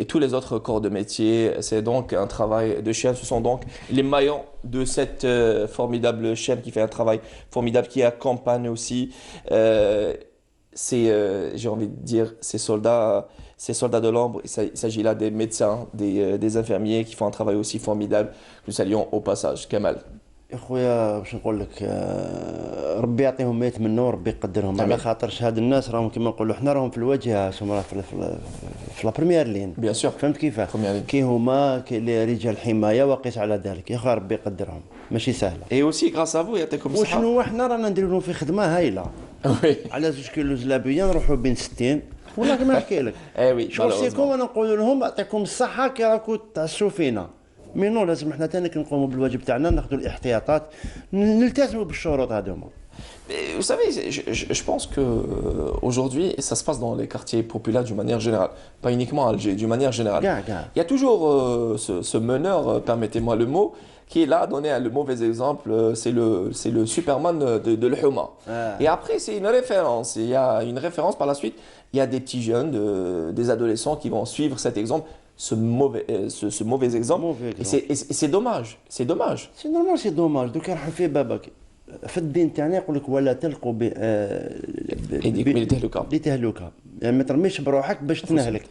S1: tous les autres corps de métier. C'est donc un travail de chaîne. Ce sont donc les maillons de cette formidable chaîne qui fait un travail formidable, qui accompagne aussi j'ai envie de dire, ces soldats de l'ombre. Il s'agit là des médecins, des infirmiers qui font un travail aussi formidable. Nous saluons au passage. Kamal.
S2: خويا باش نقول لك ربي يعطيهم ما يتمنوا وربي يقدرهم على خاطر هاد الناس راهم كما نقولوا حنا راهم في الواجهه في لا بريمير لين
S1: بيان سور
S2: فهمت كيفاش كي هما كي رجال حمايه وقيس على ذلك يا اخي ربي يقدرهم ماشي سهله
S1: اي اوسي غراس افو يعطيكم الصحه
S2: وشنو حنا رانا نديروا في خدمه هايله على 2 كيلو زلابيه نروحوا بين 60 والله كما نحكي لك
S1: اي وي
S2: شوف سيكم انا نقول لهم يعطيكم الصحه كي راكم تعسوا فينا مي نو لازم حنا ثاني نقوموا بالواجب تاعنا ناخذوا الاحتياطات نلتزموا بالشروط هذوما.
S1: Mais vous savez, je pense que aujourd'hui, et ça se passe dans les quartiers populaires d'une manière générale, pas uniquement à Alger, d'une manière générale. Il y a toujours ce meneur, permettez-moi le mot, qui est là à donner le mauvais exemple, c'est le Superman de l'Houma. Et après, c'est une référence. Il y a une référence par la suite. Il y a des petits jeunes, des adolescents qui vont suivre cet exemple, ce mauvais exemple. Et c'est dommage. C'est dommage.
S2: C'est normal, c'est dommage. Donc, راح في بابك. في الدين تاعنا يقول لك ولا تلقوا لتهلكه يعني ما ترميش بروحك باش تنهلك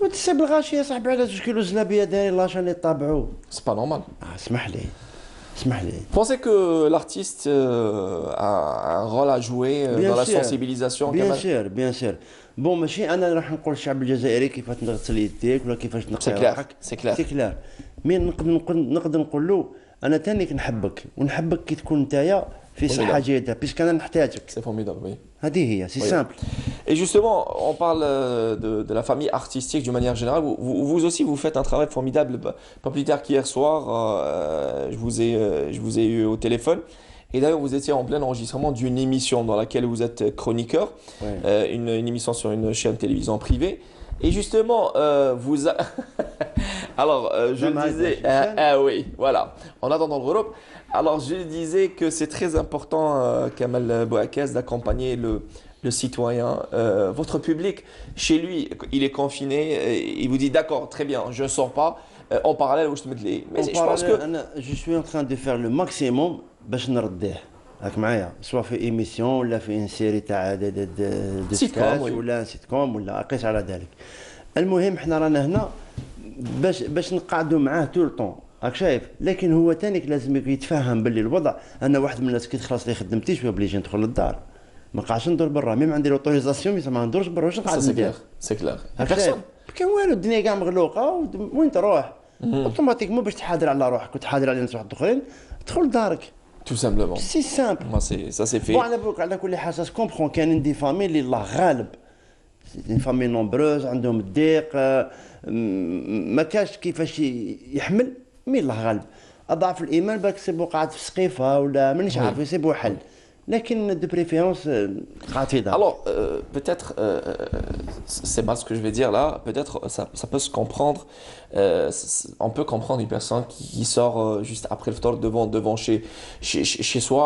S2: وتسيب الغاشي يا صاحبي على 2 كيلو زلابيه دايرين لاشان يطابعوا
S1: سي با نورمال
S2: اسمح لي
S1: Pensez que l'artiste a un rôle à jouer dans la sensibilisation
S2: bien sûr بون ماشي انا راح نقول الشعب الجزائري كيفاش تغسل يديك ولا كيفاش تنقي روحك سي كلار مي نقدر نقول له انا تانيك نحبك ونحبك كي تكون نتايا في صحه جيده باسكو انا نحتاجك
S1: سي فورميدابل وي
S2: هذه هي سي سامبل.
S1: Et justement, on parle de la famille artistique d'une manière générale. Vous aussi, vous faites un travail formidable. Pas plus tard qu'hier soir, je vous ai eu au téléphone. Et d'ailleurs, vous étiez en plein enregistrement d'une émission dans laquelle vous êtes chroniqueur, une émission sur une chaîne télévision privée. Et justement, alors, je disais, oui, voilà, en attendant l'Europe. Alors, je disais que c'est très important, Kamal Bouakaz, d'accompagner le citoyen, votre public. Chez lui, il est confiné, il vous dit, d'accord, très bien, je ne sors pas. En parallèle, je te mets les... Mais je pense que...
S2: Je suis en train de faire le maximum باش نرديه راك معايا سواء في ايميسيون ولا في ان سيري تاع سكاش ولا سيتكوم ولا قيس على ذلك. المهم حنا رانا هنا باش نقعدوا معاه طول الطون راك شايف لكن هو تانيك لازم يتفهم باللي الوضع انا واحد من الناس كي تخلص لي خدمتي شويه بليجي ندخل للدار ما نقعدش ندور برا ميم عندي لوطوريزاسيون ما ندورش برا واش نقعد ندير
S1: سي كلير
S2: كاين والو الدنيا كاع مغلوقه وين تروح اوتوماتيكمون باش تحاضر على روحك وتحاضر على ناس واحد اخرين تدخل لدارك.
S1: Tout simplement.
S2: C'est simple.
S1: Moi, ça c'est fait.
S2: Bon, على كل حال ça se comprend كاين دي فامي اللي الله غالب. C'est une famille nombreuse عندهم الضيق ما كاش كيفاش يحمل مي الله غالب. اضعف الايمان باك سيبو قاعد في سقيفه ولا مانيش عارف يسيبو حل. لكن de préférence قاعد في دار.
S1: Alors peut-être c'est mal ce que je vais dire là, peut-être ça peut se comprendre. On peut comprendre une personne qui sort juste après le ftar devant chez soi.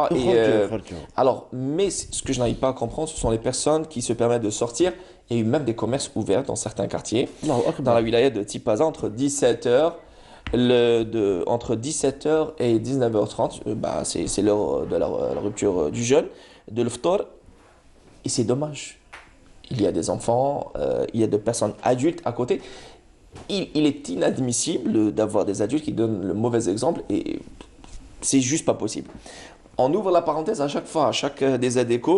S1: Alors, mais ce que je n'arrive pas à comprendre, ce sont les personnes qui se permettent de sortir. Il y a eu même des commerces ouverts dans certains quartiers. Dans la wilaya de Tipaza, entre 17h entre 17h et 19h30, c'est l'heure de la rupture du jeûne, de l'iftar. Et c'est dommage. Il y a des enfants, il y a des personnes adultes à côté. Il est inadmissible d'avoir des adultes qui donnent le mauvais exemple et c'est juste pas possible. On ouvre la parenthèse à chaque fois, à chaque des ADECO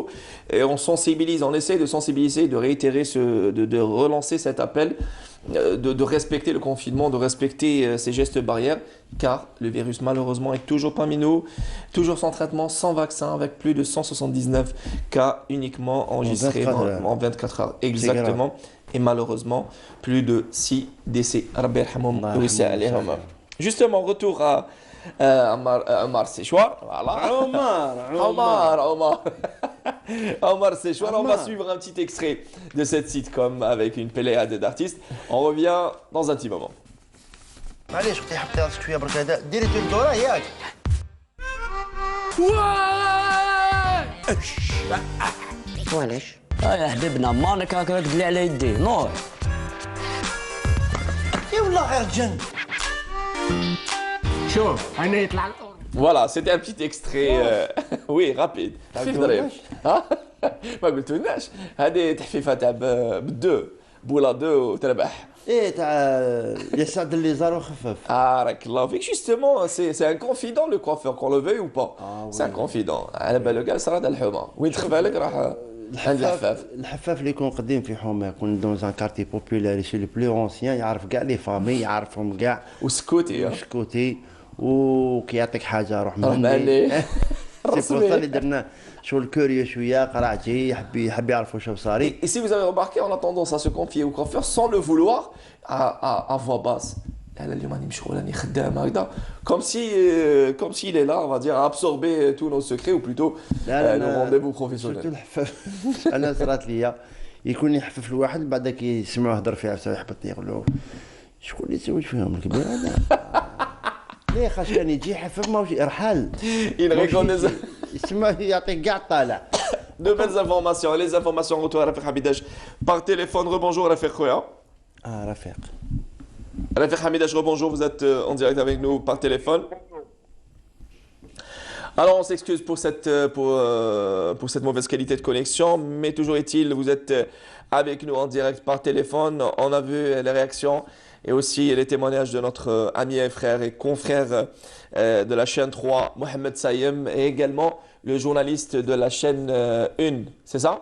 S1: et on sensibilise, on essaie de sensibiliser, de réitérer, de relancer cet appel, de respecter le confinement, de respecter ces gestes barrières car le virus malheureusement est toujours parmi nous, toujours sans traitement, sans vaccin, avec plus de 179 cas uniquement enregistrés en 24 heures. Exactement. Et malheureusement, plus de 6 décès. Justement, retour à Omar Séchoir. Voilà. Omar Séchoir. On va suivre un petit extrait de cette sitcom avec une pléiade d'artistes. On revient dans un petit moment.
S2: معليش اختي حطي راسك شويه برك هذا ديري الدوره ياك
S12: وعلاش يا حبيبنا مالك هاك ركد لي على يديه نور
S2: يا والله غير جن
S12: شوف انا يطلع
S1: Voilà, c'était un petit extrait oui, rapide. ما قلتولناش هذه تحفيفه تاع بالدو بولا دو وتربح
S2: ايه تاع يسعد اللي زار وخفف
S1: راك الله فيك justement c'est un confident le coiffeur qu'on le veuille ou pas c'est un confident على بالو كاع صرا تاع الحومه وين تخفى لك راح
S2: الحفاف اللي يكون قديم في حومه يكون دون ان كارتي بوبولار شي لو بلو اونسيان يعرف كاع لي فامي يعرفهم كاع وسكوتي وكيعطيك حاجه روح مني سي بور اللي درنا شو الكوريو شويه قرعتي يحب يعرف واش صاري.
S1: Et si vous avez remarqué, on a tendance à se confier au coiffeur sans le vouloir à voix basse. comme s'il est là, on va dire, à absorber tous nos secrets ou plutôt nos rendez-vous professionnels.
S2: انا صرات ليا يكون يحفف الواحد بعد كيسمعوا يهضر فيها بصح يحبط يقول له شكون اللي سويت فيهم الكبير هذا ليه خاص كان يجي يحفف ماهوش ارحال يسمع يعطيك كاع طالع.
S1: De belles informations. Les informations retour à Rafiq Hamidache par téléphone. Rebonjour Rafiq Khoya.
S2: Ah Rafiq.
S1: Rafiq Hamidache, rebonjour, vous êtes en direct avec nous par téléphone. Alors on s'excuse pour cette mauvaise qualité de connexion, mais toujours est-il, vous êtes avec nous en direct par téléphone. On a vu les réactions et aussi les témoignages de notre ami et frère et confrère de la chaîne 3, Mohamed Saïm, et également le journaliste de la chaîne 1, c'est ça?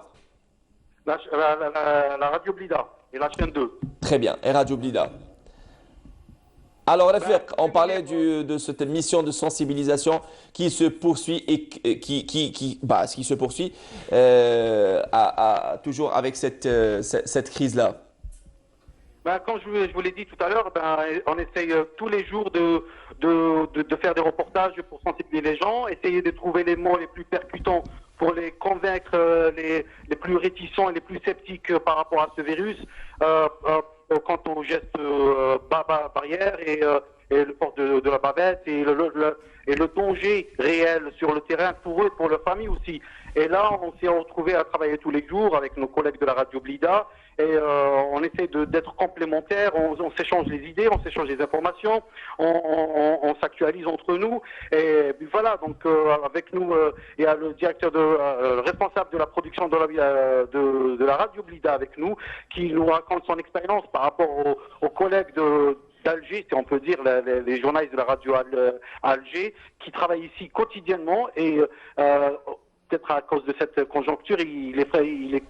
S13: La radio Blida et la chaîne 2.
S1: Très bien, et Radio Blida. Alors, Rafiq, on parlait de cette mission de sensibilisation qui se poursuit et qui se poursuit toujours avec cette crise-là.
S13: Comme je vous l'ai dit tout à l'heure, on essaye tous les jours de faire des reportages pour sensibiliser les gens, essayer de trouver les mots les plus percutants pour les convaincre les plus réticents et les plus sceptiques par rapport à ce virus. Quant aux gestes barrières et le port de la bavette et le danger réel sur le terrain pour eux, pour leur famille aussi. Et là, on s'est retrouvés à travailler tous les jours avec nos collègues de la radio Blida et on essaie d'être complémentaires, on s'échange les idées, on s'échange les informations, on s'actualise entre nous. Et puis voilà, donc avec nous, il y a le directeur le responsable de la production de la radio Blida avec nous, qui nous raconte son expérience par rapport aux collègues d'Alger, si on peut dire, les journalistes de la radio à Alger, qui travaillent ici quotidiennement et peut-être à cause de cette conjoncture, il les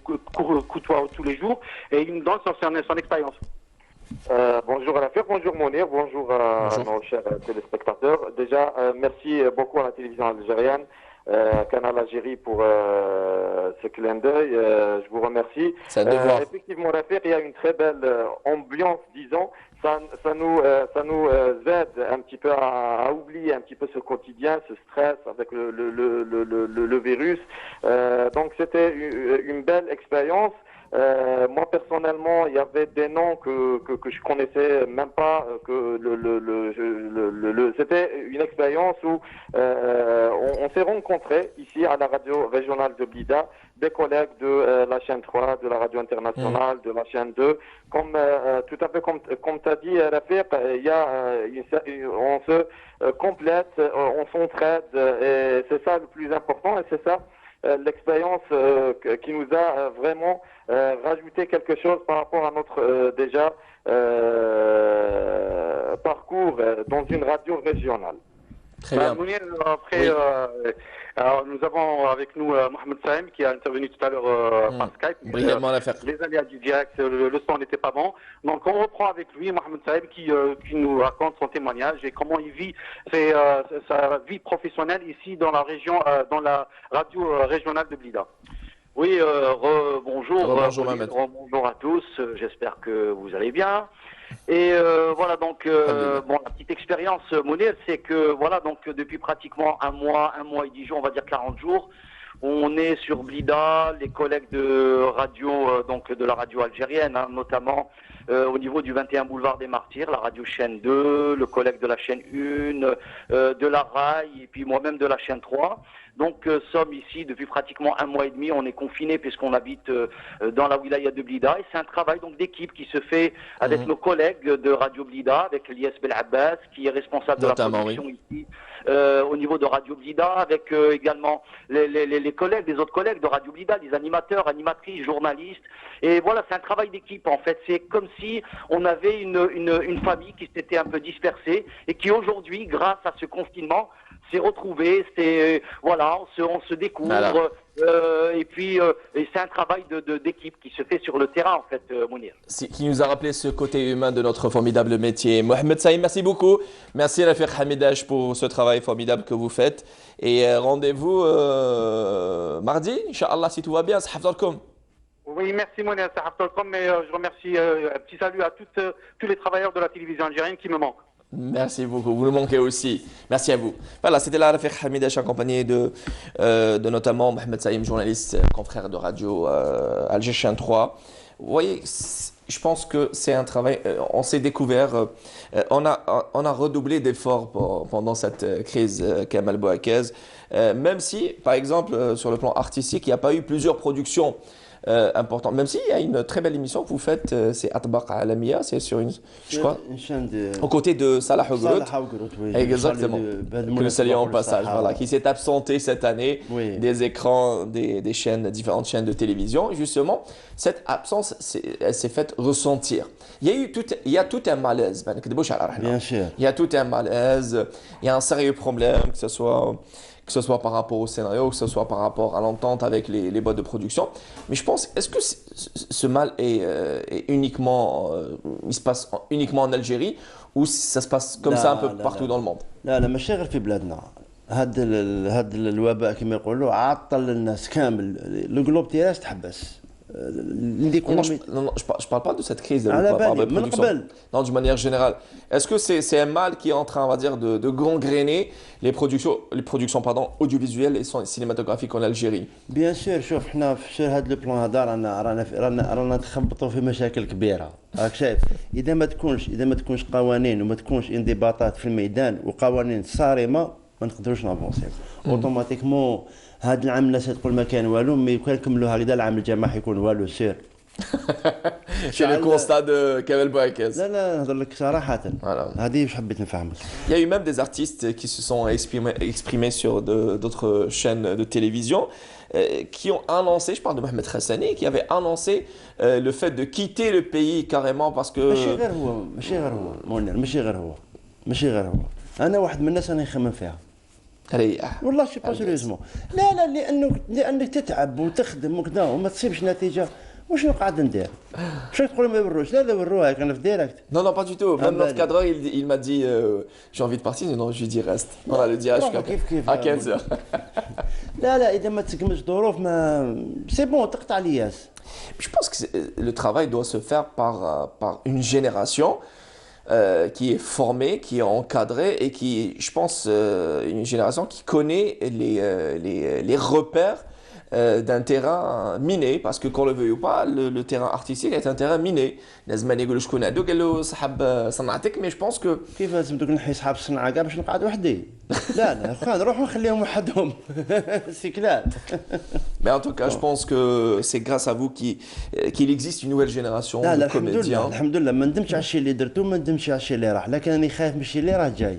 S13: côtoie tous les jours et il nous donne son expérience.
S14: Bonjour à la fête, bonjour Mounir, bonjour à nos chers téléspectateurs. Déjà, merci beaucoup à la télévision algérienne, Canal Algérie pour ce clin d'œil. Je vous remercie. Effectivement, Rafiq, il y a une très belle ambiance, disons. Ça nous aide un petit peu à oublier un petit peu ce quotidien, ce stress avec le virus. Donc c'était une belle expérience. Moi personnellement, il y avait des noms que je connaissais même pas. C'était une expérience où on s'est rencontrés ici à la radio régionale de Blida, des collègues de la chaîne 3, de la radio internationale, de la chaîne 2. Tout à fait comme tu as dit, Rafiq, on se complète, on s'entraide, et c'est ça le plus important, et c'est ça l'expérience qui nous a vraiment rajouté quelque chose par rapport à notre déjà parcours dans une radio régionale.
S1: Très bien.
S13: Après, alors, nous avons avec nous Mohamed Saïm qui a intervenu tout à l'heure par Skype.
S1: Brillamment l'affaire.
S13: Les aléas du direct, le son n'était pas bon. Donc on reprend avec lui Mohamed Saïm qui nous raconte son témoignage et comment il vit sa vie professionnelle ici dans la région, dans la radio régionale de Blida. Oui, bonjour.
S1: Bonjour Mohamed.
S13: Bonjour à tous. J'espère que vous allez bien. Et voilà, donc la petite expérience Mounir, c'est que voilà, donc depuis pratiquement un mois et 10 jours, on va dire 40 jours, on est sur Blida, les collègues de radio, donc de la radio algérienne, notamment au niveau du 21 boulevard des Martyrs, la radio chaîne 2, le collègue de la chaîne 1, de la RAI, et puis moi-même de la chaîne 3. Donc, sommes ici depuis pratiquement un mois et demi. On est confinés puisqu'on habite dans la wilaya de Blida. Et c'est un travail donc d'équipe qui se fait avec nos collègues de Radio Blida, avec Elias Belabbas, qui est responsable de la production ici au niveau de Radio Blida, avec également les collègues, les autres collègues de Radio Blida, les animateurs, animatrices, journalistes. Et voilà, c'est un travail d'équipe en fait. C'est comme si on avait une famille qui s'était un peu dispersée et qui aujourd'hui, grâce à ce confinement, s'est retrouvée. Voilà, on se découvre. Voilà. Et puis, c'est un travail d'équipe qui se fait sur le terrain, en fait, Mounir.
S1: Qui nous a rappelé ce côté humain de notre formidable métier. Mohamed Saïm, merci beaucoup. Merci à Rafiq Hamidache pour ce travail formidable que vous faites. Et rendez-vous mardi, Inch'Allah, si tout va bien. Sahafdalkoum.
S15: Oui, merci Mounir, ça Abdelkom, et je remercie, un petit salut à tous les travailleurs de la télévision algérienne qui me manquent.
S1: Merci beaucoup, vous nous manquez aussi. Merci à vous. Voilà, c'était là Rafiq Hamidache accompagné de notamment Mohamed Saïm, journaliste, confrère de radio Alger 3. Vous voyez, je pense que c'est un travail, on s'est découvert, on a redoublé d'efforts pendant cette crise Kamel Bouakez, même si, par exemple, sur le plan artistique, il n'y a pas eu plusieurs productions importantes, même s'il y a une très belle émission que vous faites, c'est Atbaq Alamia, c'est sur une
S2: chaîne
S1: aux côtés de Salah Ougrout.
S2: Oui.
S1: Exactement, que nous saluons au passage, voilà, qui s'est absenté cette année des écrans, des chaînes, différentes chaînes de télévision. Justement, cette absence, elle s'est faite ressentir. Il y a tout un malaise.
S2: Bien sûr.
S1: Il y a tout un malaise, il y a un sérieux problème, que ce soit par rapport au scénario, que ce soit par rapport à l'entente avec les boîtes de production. Mais je pense, est-ce que ce mal est uniquement, il se passe uniquement en Algérie ou ça se passe comme ça un peu partout dans le monde?
S2: لا ماشي غير في بلادنا. هاد الوباء كما يقولوا عطل الناس كامل القلوب تاعها تحبس.
S1: Non, je parle pas de cette crise de production. Non, d'une manière générale. Est-ce que c'est un mal qui est en train, on va dire, de gangréner les productions audiovisuelles et cinématographiques en Algérie?
S2: Bien sûr, شوف حنا في هذا البلان هذا رانا نتخبطوا في مشاكل كبيره. راك شايف اذا ما تكونش قوانين وما تكونش انضباطات في الميدان وقوانين صارمه ما نقدروش نافونسيو. اوتوماتيكمون هذا العام الناس تقول ما كان والو مي كان نكملوا هكذا العام الجاي ما حيكون والو سير.
S1: C'est le constat de Kamel Bouakez.
S2: لا نهضر لك صراحة. هذه واش حبيت نفهمك.
S1: Il y a eu même des artistes qui se sont exprimés sur d'autres chaînes de télévision qui ont annoncé, je parle de Mohamed Hassani, qui avait annoncé le fait de quitter le pays carrément parce que
S2: ماشي غير هو منير ماشي غير هو أنا واحد من الناس أنا نخمم فيها.
S1: ريح
S2: والله شي با سيريوزمون لا لانك تتعب وتخدم وكذا وما تصيبش نتيجه واش قاعد ندير واش تقول ما يوروش لا وروها كان في ديريكت
S1: non pas du tout même notre cadreur il m'a dit j'ai envie de partir non je lui dis reste on a le dirage à 15h
S2: لا اذا ما تسقمش ظروف ما سي بون تقطع الياس.
S1: Je pense que le travail doit se faire par une génération qui est formée, qui est encadrée et qui, je pense, une génération qui connaît les repères d'un terrain miné, parce que qu'on le veuille ou pas, le terrain artistique est un terrain miné. لازم نقول شكون هذوك قال له صاحب صنعتك mais je pense que
S2: كيف لازم دوك نحي صحاب الصنعه كاع باش نقعد وحدي لا خا نروحوا نخليهم وحدهم سي كلار.
S1: Mais en tout cas, je pense que c'est grâce à vous qu'il existe une nouvelle génération de comédiens.
S2: الحمد لله ما ندمتش على الشيء اللي درته ما ندمتش على الشيء اللي راح لكن انا خايف من الشيء اللي راه جاي.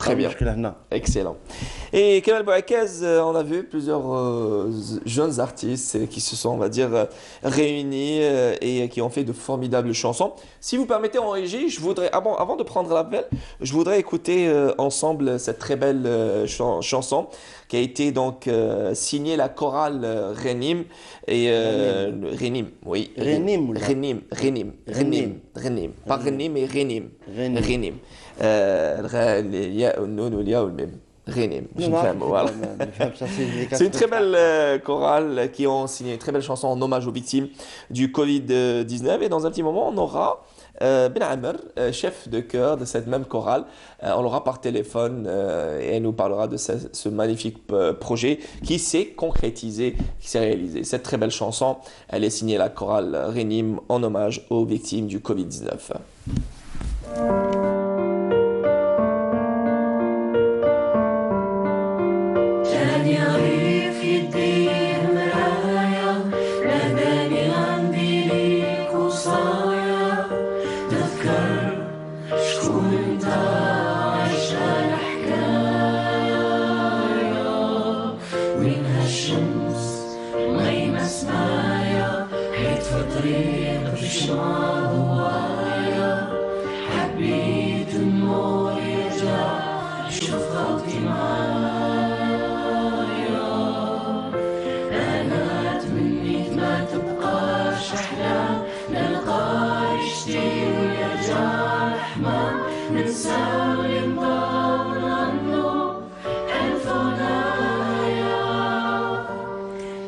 S1: Très bien. Excellent. Et Kamel Bouakez, on a vu plusieurs jeunes artistes qui se sont, on va dire, réunis et qui ont fait de formidables chansons. Si vous permettez en régie, je voudrais, avant de prendre l'appel, je voudrais écouter ensemble cette très belle chanson qui a été donc signée la chorale Renim et Renim, oui. Renim. Pas Renim mais Renim. C'est une très belle chorale qui ont signé une très belle chanson en hommage aux victimes du Covid-19 et dans un petit moment on aura Ben Amer, chef de chœur de cette même chorale, on l'aura par téléphone et elle nous parlera de ce magnifique projet qui s'est concrétisé, qui s'est réalisé. Cette très belle chanson, elle est signée la chorale Renim en hommage aux victimes du Covid-19.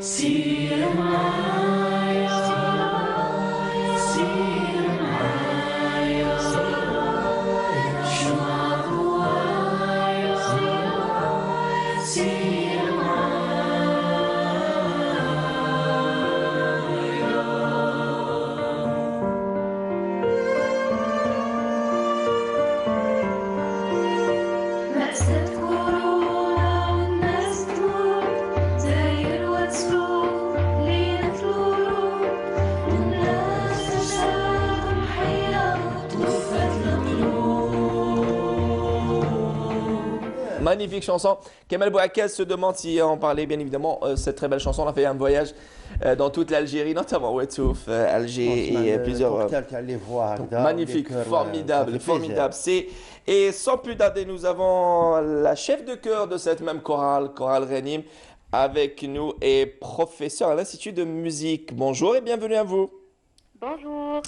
S16: See you.
S1: Magnifique chanson. Kamel Bouakaz se demande si on parlait bien évidemment cette très belle chanson. On a fait un voyage dans toute l'Algérie, notamment Ouetsouf, Alger et plusieurs. Magnifique, formidable, formidable. Et sans plus tarder, nous avons la chef de chœur de cette même chorale, Chorale Renim, avec nous et professeur à l'Institut de musique. Bonjour et bienvenue à vous.
S16: Bonjour,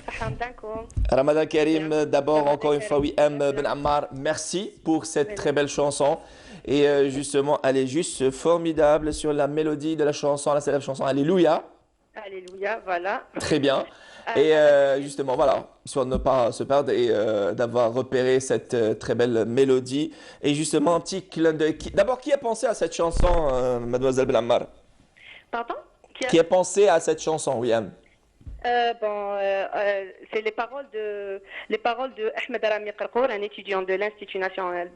S1: Ramadan Karim, d'abord encore une fois, Wiham Ben Ammar, merci pour cette très belle chanson. Et justement, elle est juste formidable sur la mélodie de la chanson, la célèbre chanson Alléluia.
S16: Alléluia, voilà.
S1: Très bien. Et justement, voilà, histoire de ne pas se perdre et d'avoir repéré cette très belle mélodie. Et justement, un petit clin d'œil. D'abord, qui a pensé à cette chanson, mademoiselle Ben Ammar?
S16: Pardon?
S1: Qui a pensé à cette chanson, Wiham?
S16: C'est les paroles de Ahmed Rami Qarqour, un étudiant de l'Institut national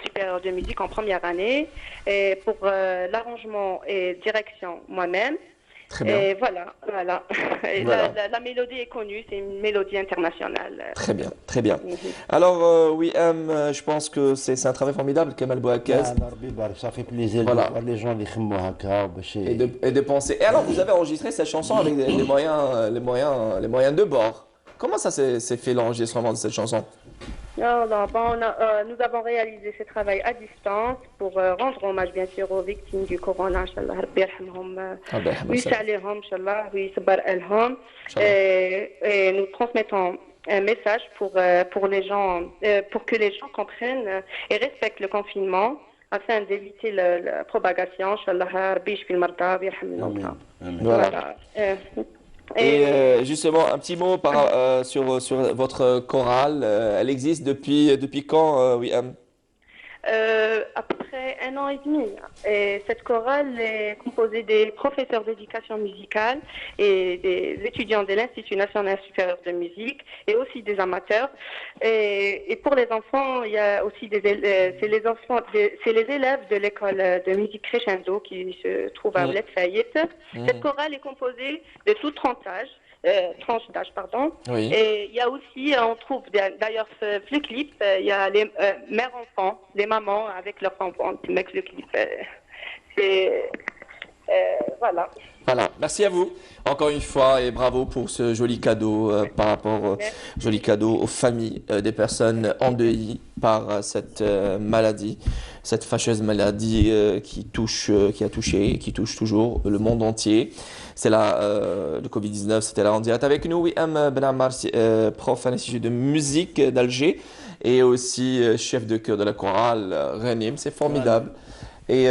S16: supérieur de musique en première année. Et pour l'arrangement et direction, moi-même.
S1: Très bien.
S16: Et voilà. Et
S1: voilà.
S16: La mélodie est connue, c'est une mélodie internationale.
S1: Très bien, très bien. Alors, Wiham, je pense que c'est un travail formidable, Kamel Bouakaz.
S2: Ça fait plaisir de voir les gens
S1: et de penser. Et alors, vous avez enregistré cette chanson avec les moyens de bord. Comment ça s'est fait l'enregistrement de cette chanson?
S16: Nous avons réalisé ce travail à distance pour rendre hommage bien sûr aux victimes du corona, Inch'Allah, Rabbi yarhamhum, ويسعليهم, Inch'Allah, ويصبر لهم. Et nous transmettons un message pour les gens, pour que les gens comprennent et respectent le confinement afin d'éviter la propagation, Inch'Allah, Rabbi yashfi al-marda wa yarham al-mawta.
S1: Voilà. Et justement, un petit mot sur votre chorale. Elle existe depuis quand, Wiham?
S16: À peu près 1 an et demi. Et cette chorale est composée des professeurs d'éducation musicale et des étudiants de l'Institut national supérieur de musique et aussi des amateurs. Et pour les enfants, il y a aussi c'est les élèves de l'école de musique Crescendo qui se trouvent à Ouled Fayet. Cette chorale est composée de tout tranches d'âge, pardon.
S1: Oui.
S16: Et il y a aussi, on trouve d'ailleurs le clip, il y a les mères-enfants, les mamans avec leurs enfants qui mettent le clip. Voilà.
S1: Voilà, merci à vous encore une fois et bravo pour ce joli cadeau par rapport joli cadeau aux familles des personnes endeuillées par cette maladie, cette fâcheuse maladie qui a touché et qui touche toujours le monde entier. C'est là le Covid-19, c'était là en direct avec nous. Wiham Ben Ammar, prof à l'Institut de musique d'Alger et aussi chef de chœur de la chorale Renim, c'est formidable. Et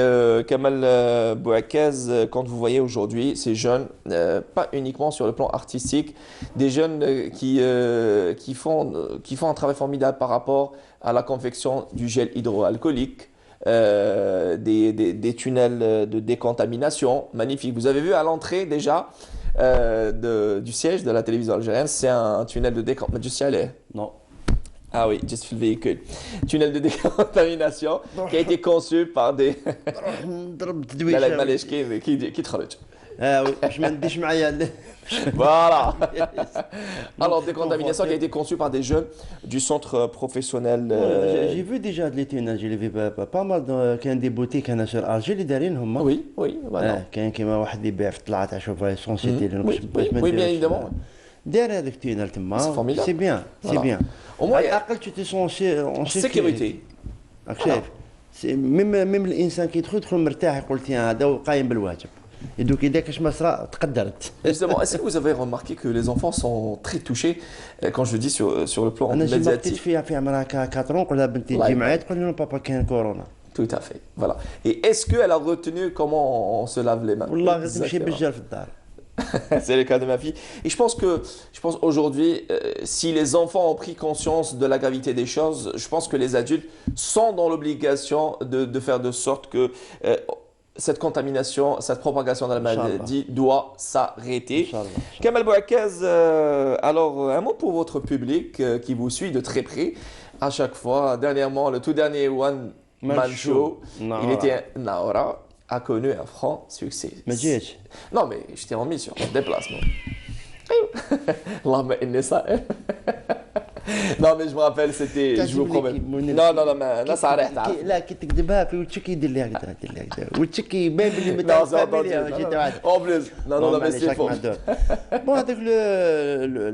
S1: Kamel Bouakaz, quand vous voyez aujourd'hui ces jeunes, pas uniquement sur le plan artistique, des jeunes qui font un travail formidable par rapport à la confection du gel hydroalcoolique, des tunnels de décontamination, magnifique. Vous avez vu à l'entrée déjà du siège de la télévision algérienne, c'est un tunnel de décontamination. Non. Ah oui, juste le véhicule. Tunnel de décontamination qui a été conçu par des...
S2: Ah oui, je m'en dis
S1: Voilà. Alors, décontamination qui a été conçue par des jeunes du centre professionnel.
S2: J'ai vu déjà des tunnels, j'ai vu pas mal كان des boutiques هنا sur Alger اللي دارينهم.
S1: Oui, voilà.
S2: كان كيما واحد يبيع في طلعت اشوف سونسيتي
S1: Oui, bien évidemment.
S2: داير هذاك التونل تما.
S1: C'est formidable.
S2: C'est bien, c'est bien.
S1: Au moins,
S2: على الأقل tu te sens en
S1: sécurité.
S2: شايف. ميم الإنسان كي يدخل مرتاح يقول تيان هذا قايم بالواجب. Et donc,
S1: justement, est-ce que vous avez remarqué que les enfants sont très touchés quand je dis sur le plan médiatique? Tout à fait. Voilà. Et est-ce qu'elle a retenu comment on se lave les mains? C'est le cas de ma fille. Et je pense aujourd'hui, si les enfants ont pris conscience de la gravité des choses, je pense que les adultes sont dans l'obligation de faire de sorte que cette contamination, cette propagation de la maladie doit s'arrêter. Kamel Bouakaz, alors un mot pour votre public qui vous suit de très près à chaque fois. Dernièrement, le tout dernier One Man Show, il était Naora, a connu un franc succès. Non, mais je t'ai en mission, déplacement. Non, mais je me rappelle, c'était. Je vous promets. Non, non, non, mais là, ça arrête.
S2: لا كي تكذبها في وجهك يدير لي هكذا يدير لي هكذا وجهك يبان بلي متعب.
S1: En plus, non, non, mais c'est faux.
S2: بون هذاك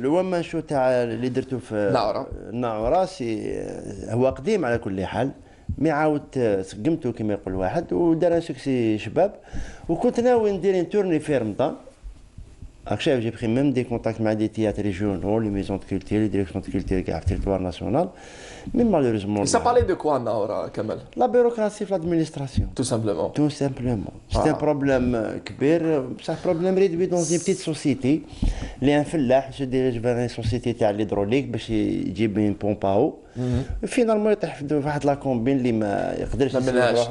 S2: لو وان مان شو تاع اللي درتو في ناورا سي هو قديم على كل حال. مي عاود سقمته كما يقول واحد ودار سكسي شباب وكنت ناوي ندير تورني في رمضان. راك شايف جي بخي ميم دي كونتاكت مع دي تياتر ريجيونال لي ميزون دو كولتور لي ديريكسيون دو كولتور كاع في التيريتوار ناسيونال مي مالوريزمون.
S1: Ça parlait de quoi Naora Kamal?
S2: La bureaucratie في l'administration.
S1: Tout simplement.
S2: Tout simplement. C'est un problème كبير بصح problème réduit dans une petite société. اللي فلاح se dirige vers une société تاع الهيدروليك باش يجيب من بومباو. فينالمون يطيح في واحد لا كومبين اللي ما يقدرش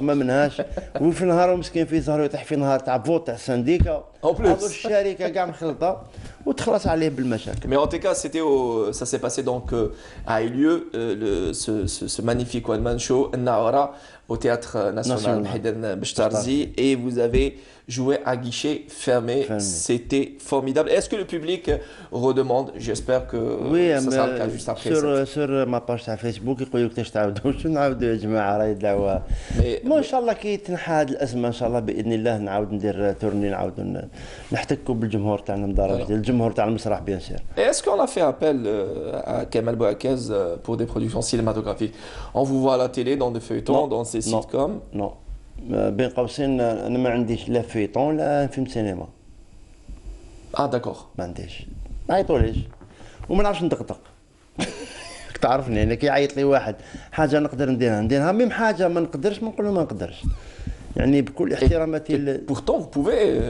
S2: ما منهاش وفي النهار مسكين في ظهره يطيح في نهار تاع فوت تاع السنديكا هذو الشركه كاع مخلطه وتخلص عليه بالمشاكل.
S1: Mais en tout cas, ça s'est passé donc a eu lieu ce magnifique one man show Naora au théâtre national Hayden Bechtarzi et vous avez joué à guichet fermé. C'était formidable. Est-ce que le public redemande? J'espère que ça sera le cas juste après.
S2: Sur ma page sur Facebook يقولوا لك تعاودوا شنو نعاودوا يا جماعه راهي دعوه. ما ان شاء الله كي تنحى هذه الازمه ان شاء الله باذن الله نعاود ندير تورني نعاودوا نحتكوا بالجمهور تاعنا مدارج الجمهور تاع المسرح بيان سير.
S1: Est-ce qu'on a fait appel à Kamal Bouakez pour des productions cinématographiques? On vous voit à la télé dans des feuilletons, dans ces sitcoms?
S2: Non. بين قوسين انا ما عنديش لا فيطون لا فيلم سينما.
S1: داكور.
S2: ما عنديش. ما يعيطوليش وما نعرفش ندقدق. تعرفني انا كي يعيط لي واحد حاجه نقدر نديرها ميم حاجه ما نقدرش ما نقول له ما نقدرش. يعني بكل احتراماتي.
S1: Pourtant vous pouvez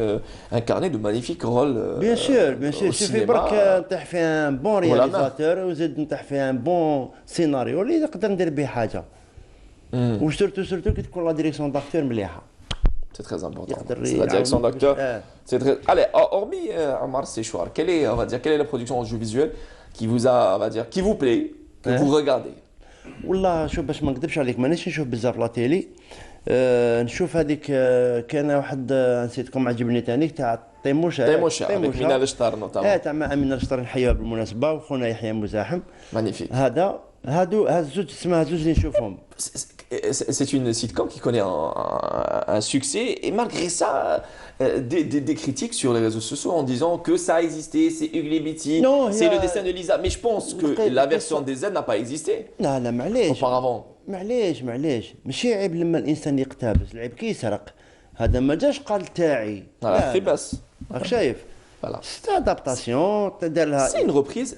S1: incarner de magnifiques rôles.
S2: Bien sûr. شوفي برك نطيح في ان بون رياليزاتور وزيد نطيح في ان بون سيناريو اللي نقدر ندير به حاجه. وسورتو كي تكون لا ديريكسيون داكتور مليحه.
S1: C'est très important. C'est la direction d'acteur. C'est très. Allez, hormis Amar Sechouar, quelle est la production audiovisuelle qui vous a, on va dire, qui vous plaît, que vous regardez?
S2: والله شوف باش ما نكذبش عليك مانيش نشوف بزاف لا تيلي. نشوف هذيك كان واحد نسيتكم عجبني ثاني تاع تيموشا
S1: avec Mina Lechtar notamment.
S2: تاع مع أمينة لشطر نحيوها بالمناسبة وخونا يحيى مزاحم.
S1: Magnifique.
S2: هادو زوج اسمها زوج اللي نشوفهم.
S1: C'est une sitcom qui connaît un succès et malgré ça des critiques sur les réseaux sociaux en disant que ça a existé, c'est Ugly Betty, c'est le destin de Lisa. Mais je pense que la version des Z n'a pas existé.
S2: لا معليش.
S1: Auparavant.
S2: معليش ماشي عيب لما الانسان يقتبس العيب كي يسرق هذا ما جاش قال تاعي
S1: لا بس
S2: راك شايف
S1: voilà
S2: c'est adaptation تدير لها
S1: c'est une reprise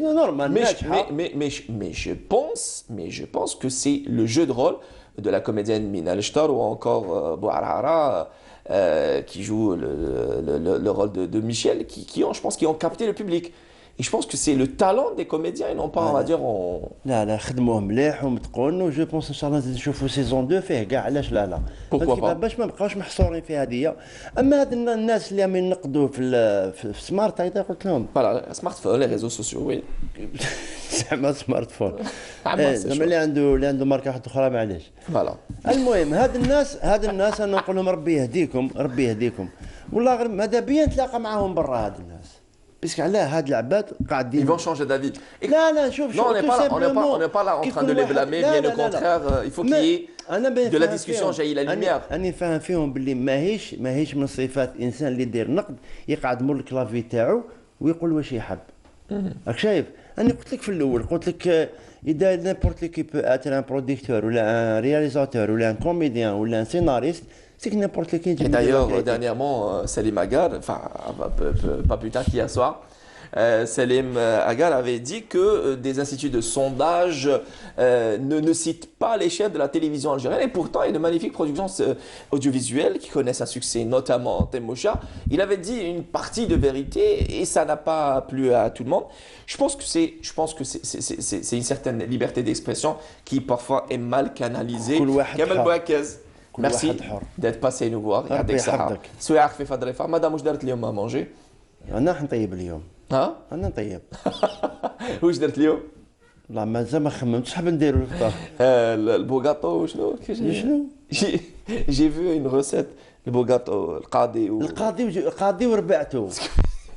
S2: normal
S1: mais je pense que c'est le jeu de rôle de la comédienne Mina Lechtar ou encore Bouarara qui joue le rôle de Michel qui ont capté le public. Et je pense que c'est le talent des comédiens et non pas, on va dire,
S2: لا خدموه مليح ومتقون و جو بونس ان شاء الله نزيد نشوفوا سيزون 2 فيه كاع علاش لا باش ما نبقاوش محصورين في هذه. اما هاد الناس اللي عم ينقدوا في سمارت هيدا قلت لهم
S1: فوالا سمارت فون لي ريزو سوسيو وي
S2: زعما سمارت فون زعما اللي عنده ماركه واحده اخرى معليش
S1: فوالا.
S2: المهم هاد الناس انا نقول لهم ربي يهديكم والله غير ماذا بيا نتلاقى معاهم برا هاد الناس. Parce que là,
S1: ils vont changer d'avis.
S2: Non,
S1: on n'est pas là en train de les blâmer, bien au contraire, il faut qu'il y ait de la discussion, jaillit la lumière.
S2: أنا فاهم فيهم باللي ماهيش من صفات إنسان اللي يدير نقد يقعد مول الكلافي تاعو ويقول واش يحب. راك شايف؟ أنا قلت لك في الأول قلت لك إذا n'importe qui peut être un producteur ou un réalisateur ou un comédien ou un scénariste. C'est que n'importe qui.
S1: Et d'ailleurs, dernièrement, Salim Agar, enfin, pas plus tard qu'hier soir, Salim Agar avait dit que des instituts de sondage ne citent pas les chaînes de la télévision algérienne et pourtant il y a de magnifiques productions audiovisuelles qui connaissent un succès, notamment Temosha. Il avait dit une partie de vérité et ça n'a pas plu à tout le monde. Je pense que c'est une certaine liberté d'expression qui parfois est mal canalisée. Kamal Bouakez. Merci d'être passé nous voir. يعطيك الصحة. سواء خفيفة ظريفة. مدام واش درت اليوم ما مونجي؟
S2: أنا نطيب اليوم. أنا نطيب.
S1: واش درت اليوم؟
S2: لا مازال ما خممتش شحال نديرو الفطور.
S1: البوغاتو شنو؟ J'ai vu une recette البوغاتو
S2: القاضي وربعته.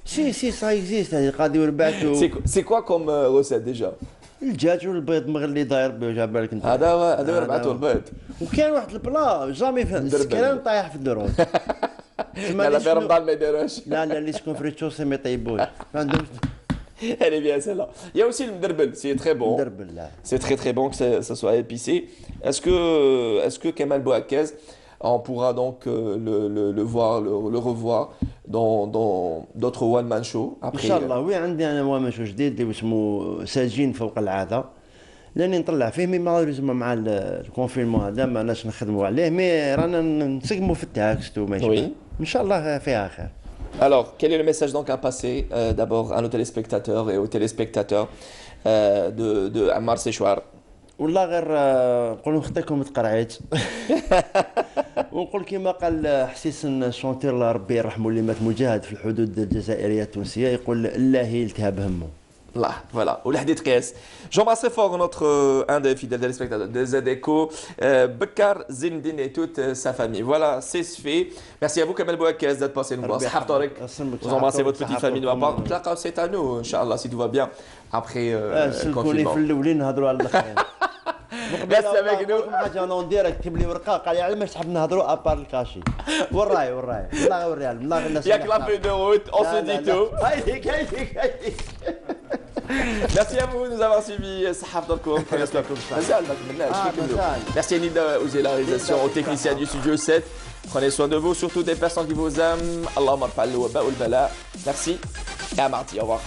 S2: Si ça existe القاضي وربعته.
S1: C'est quoi comme recette déjà?
S2: الدجاج والبيض مغلي داير به على بالك انت.
S1: هذا هو ربعته البيض.
S2: وكان واحد البلا جامي فهم السكران طايح في الدروج.
S1: لا في رمضان ما يديروش.
S2: لا اللي سكون فريتشوس ما يطيبوش. ما عندهمش.
S1: Elle est bien celle-là. Il y a aussi le mderbel, c'est très bon. C'est très bon que ça soit épicé. Est-ce que Kamal Bouakez, on pourra donc le voir, le revoir dans d'autres one man show après.
S2: ان شاء الله وي عندي انا one man show جديد اللي اسمه ساجين فوق العاده لاني نطلع فيه مي مالوريزمون مع الكونفينمون هذا ما ناش نخدموا عليه مي رانا نسقموا في التاكست وماشي ان شاء الله فيها خير.
S1: Alors, quel est le message donc à passer d'abord à nos téléspectateurs et aux téléspectateurs de Ammar Séchouar?
S2: والله غير نقول لهم خطيكم تقرعيت ونقول كما قال حسيسن شونتير الله ربي يرحمه اللي مات مجاهد في الحدود الجزائريه التونسيه يقول الله يلتهب همه.
S1: Là, voilà, ou l'Ahdit Kess. J'embrasse très fort un des fidèles téléspectateurs de ZECO, Bekar Zindine et toute sa famille. Voilà, c'est fait. Merci à vous, Kamel Bouakez, d'être passé nous voir. Vous embrassez votre petite famille de ma part. C'est à nous, Inch'Allah, si tout va bien après le confinement. Reste avec nous.
S2: حاجه انا ندير كتب لي ورقه قال لي على ما تحب نهضروا ابار الكاشي والراي والله والريال والله الناس
S1: ياك لابي دو روت on se dit tout. Merci à vous de nous avoir suivis. Merci à Nida aux réalisations, aux techniciens du studio 7. Prenez soin de vous, surtout des personnes qui vous aiment. Allahumma rfa'al wa ba'ul bala. Merci et à mardi. Au revoir.